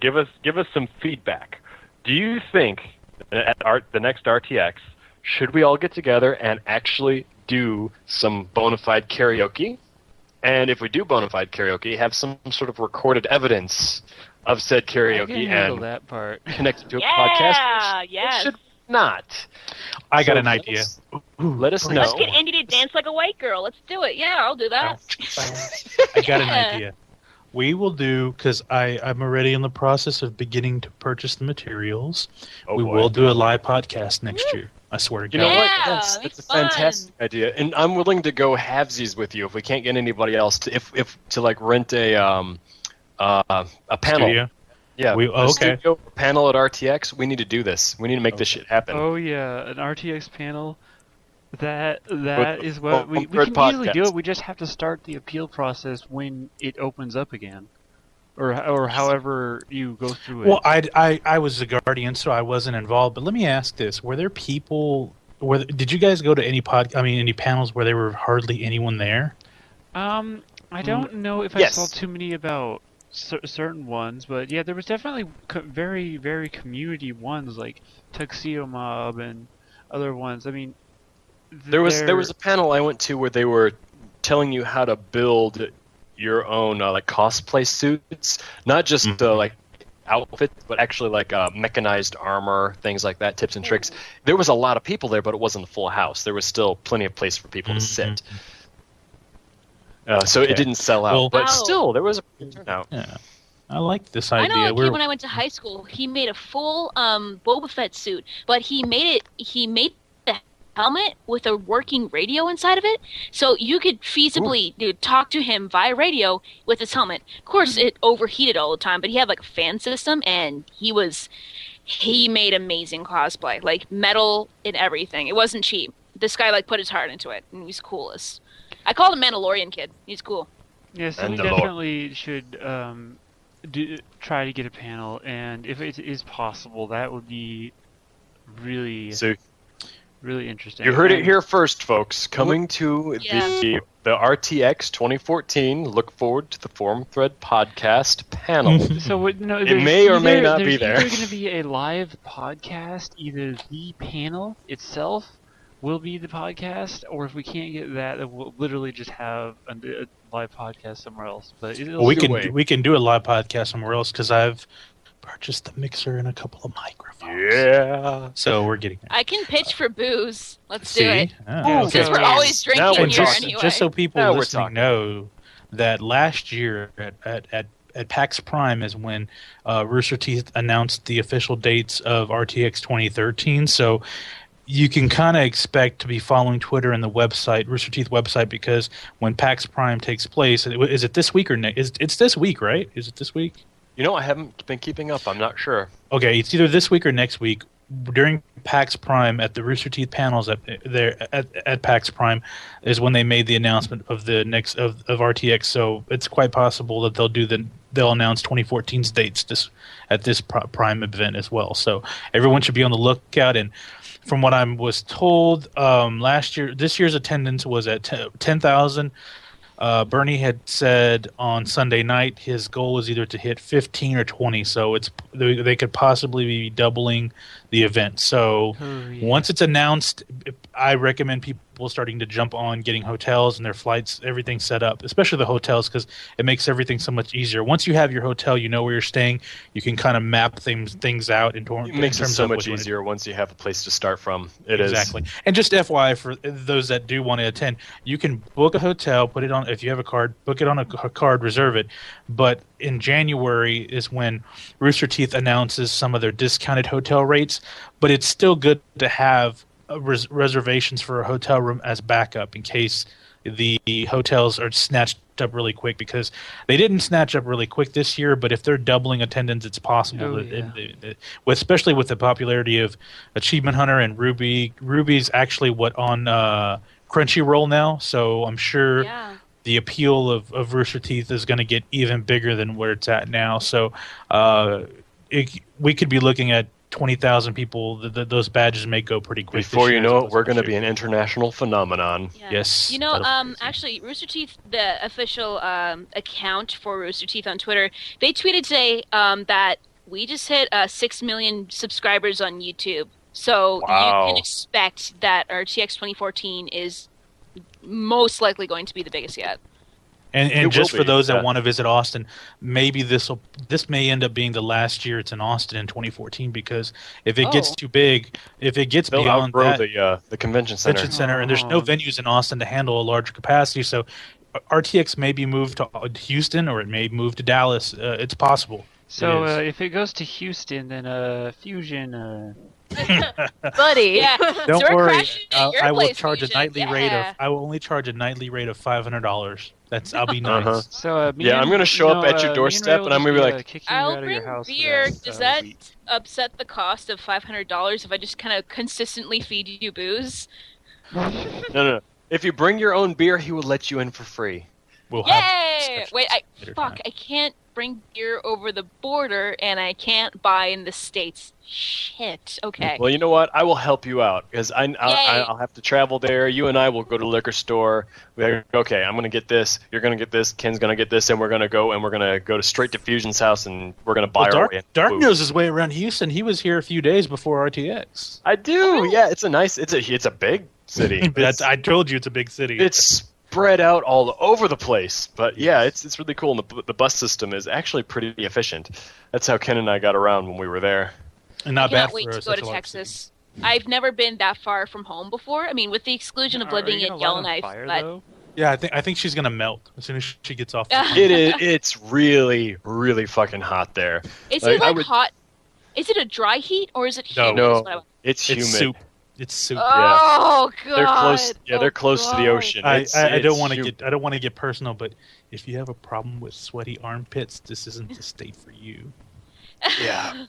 give us some feedback. Do you think at the next RTX should we all get together and actually do some bona fide karaoke? And if we do bona fide karaoke, have some sort of recorded evidence of said karaoke and that part. Connect it to a podcast? Yeah, should not. I got an idea. Let us know. Let's get Andy to dance like a white girl. Let's do it. Yeah, I'll do that. I got an idea. We will do, because I'm already in the process of beginning to purchase the materials. We will do a live podcast next year. I swear to God. You know what? That's a fantastic idea, and I'm willing to go halvesies with you if we can't get anybody else to rent a panel. Studio? Yeah, studio panel at RTX. We need to do this. We need to make this shit happen. Oh yeah, an RTX panel. That is what we can easily do it. We just have to start the appeal process when it opens up again, or however you go through it. Well, I was the guardian, so I wasn't involved. But let me ask this: were there people? Did you guys go to any any panels where there were hardly anyone there? I don't know if I saw too many about certain ones, but yeah, there was definitely very, very community ones like Tuxedo Mob and other ones. I mean, there was a panel I went to where they were telling you how to build your own cosplay suits, not just outfits, but actually mechanized armor, things like that, tips and tricks. There was a lot of people there, but it wasn't a full house. There was still plenty of place for people to sit. So it didn't sell out, but still, there was a turnout. Yeah, I like this idea. I know a kid when I went to high school. He made a full Boba Fett suit, but he made the helmet with a working radio inside of it, so you could feasibly talk to him via radio with his helmet. Of course, it overheated all the time, but he had a fan system, and he made amazing cosplay, metal and everything. It wasn't cheap. This guy put his heart into it, and he's coolest. I called him Mandalorian Kid. He's cool. Yeah, so we definitely should try to get a panel, and if it is possible, that would be really interesting. You heard it here first, folks. Coming to the RTX 2014. Look forward to the Forum Thread Podcast panel. So it may or may not be there. There's either going to be a live podcast, either the panel itself, will be the podcast, or if we can't get that, then we'll literally just have a live podcast somewhere else. But we can do a live podcast somewhere else because I've purchased the mixer and a couple of microphones. Yeah. So we're getting there. I can pitch for booze. Let's do it. Oh, because okay. we're always drinking here anyway. Just so people listening know that last year at PAX Prime is when Rooster Teeth announced the official dates of RTX 2013. So you can kind of expect to be following Twitter and the website, Rooster Teeth website, because when PAX Prime takes place, is it this week or next? It's this week, right? Is it this week? I haven't been keeping up. I'm not sure. Okay, it's either this week or next week. During PAX Prime, at the Rooster Teeth panels at PAX Prime, is when they made the announcement of the next of RTX. So it's quite possible that they'll announce 2014's dates at this Prime event as well. So everyone should be on the lookout. And from what I was told, this year's attendance was at 10,000. Bernie had said on Sunday night his goal is either to hit 15 or 20, so they could possibly be doubling the event. So once it's announced, I recommend people starting to jump on getting hotels and their flights, everything set up, especially the hotels, because it makes everything so much easier. Once you have your hotel, you know where you're staying, you can kind of map things out. It makes it so much easier once you have a place to start from. Exactly. And just FYI, for those that do want to attend, you can book a hotel, put it on, if you have a card, book it on a card, reserve it. But in January is when Rooster Teeth announces some of their discounted hotel rates, but it's still good to have reservations for a hotel room as backup in case the hotels are snatched up really quick, because they didn't snatch up really quick this year, but if they're doubling attendance, it's possible especially with the popularity of Achievement Hunter and Ruby. Ruby's actually on Crunchyroll now, so I'm sure the appeal of Rooster Teeth is going to get even bigger than where it's at now. So we could be looking at 20,000 people. Those badges may go pretty quick. Before you know it, we're going to be an international phenomenon. Yeah. Yes. Actually, Rooster Teeth, the official account for Rooster Teeth on Twitter, they tweeted today that we just hit 6 million subscribers on YouTube. So you can expect that RTX 2014 is most likely going to be the biggest yet. And just for those that want to visit Austin, maybe this may end up being the last year it's in Austin in 2014, because if it gets too big, if it gets beyond that, the convention center, and there's no venues in Austin to handle a large capacity, so RTX may be moved to Houston or it may move to Dallas. It's possible. So if it goes to Houston, then Fusion. Buddy, Don't so worry. I will charge a nightly rate of. I will only charge a nightly rate of $500. I'll be nice. So I'm going to show up at your doorstep, and I'm going to be like, I'll bring beer. Does that upset the cost of $500 if I just kind of consistently feed you booze? No. If you bring your own beer, he will let you in for free. Yay! Wait, I can't bring beer over the border, and I can't buy in the States. Shit. Okay. Well, you know what? I will help you out, because I'll have to travel there. You and I will go to the liquor store. Okay, I'm going to get this. You're going to get this. Ken's going to get this, and we're going to go straight to Fusion's house, and we're going to buy our way. Dark knows his way around Houston. He was here a few days before RTX. I do. Yeah, it's a big city. I told you it's a big city. It's spread out all over the place, but yeah, it's really cool, and the bus system is actually pretty efficient. That's how Ken and I got around when we were there. And not bad for us. I can't wait to go to Texas. I've never been that far from home before. I mean, with the exclusion of living in Yellowknife. Yeah, I think she's gonna melt as soon as she gets off. It's really, really fucking hot there. Is it hot? Is it a dry heat or is it humid? No, it's humid. It's soup. Oh god. They're close to the ocean. I don't want to get personal, but if you have a problem with sweaty armpits, this isn't the state for you. Yeah.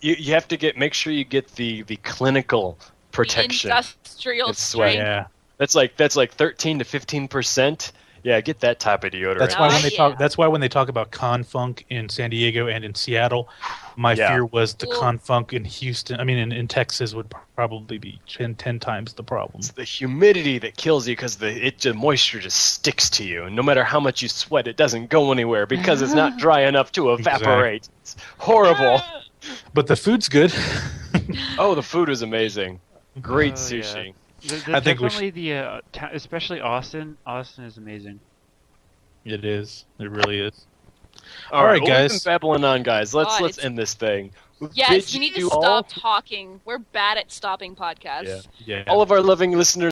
You have to make sure you get the clinical protection. The industrial strength. Yeah. That's like 13 to 15%. Yeah, get that type of deodorant. That's why when they talk about Confunk in San Diego and in Seattle, my fear was the Confunk in Houston. I mean, in Texas would probably be 10 times the problem. It's the humidity that kills you, because the moisture just sticks to you, and no matter how much you sweat, it doesn't go anywhere because it's not dry enough to evaporate. Exactly. It's horrible. But the food's good. Oh, the food is amazing. Great sushi. I think definitely especially Austin. Austin is amazing. It is. It really is. All right, guys. We've been babbling on, guys. Let's end this thing. Yes, you need to stop talking. We're bad at stopping podcasts. Yeah. All of our loving listeners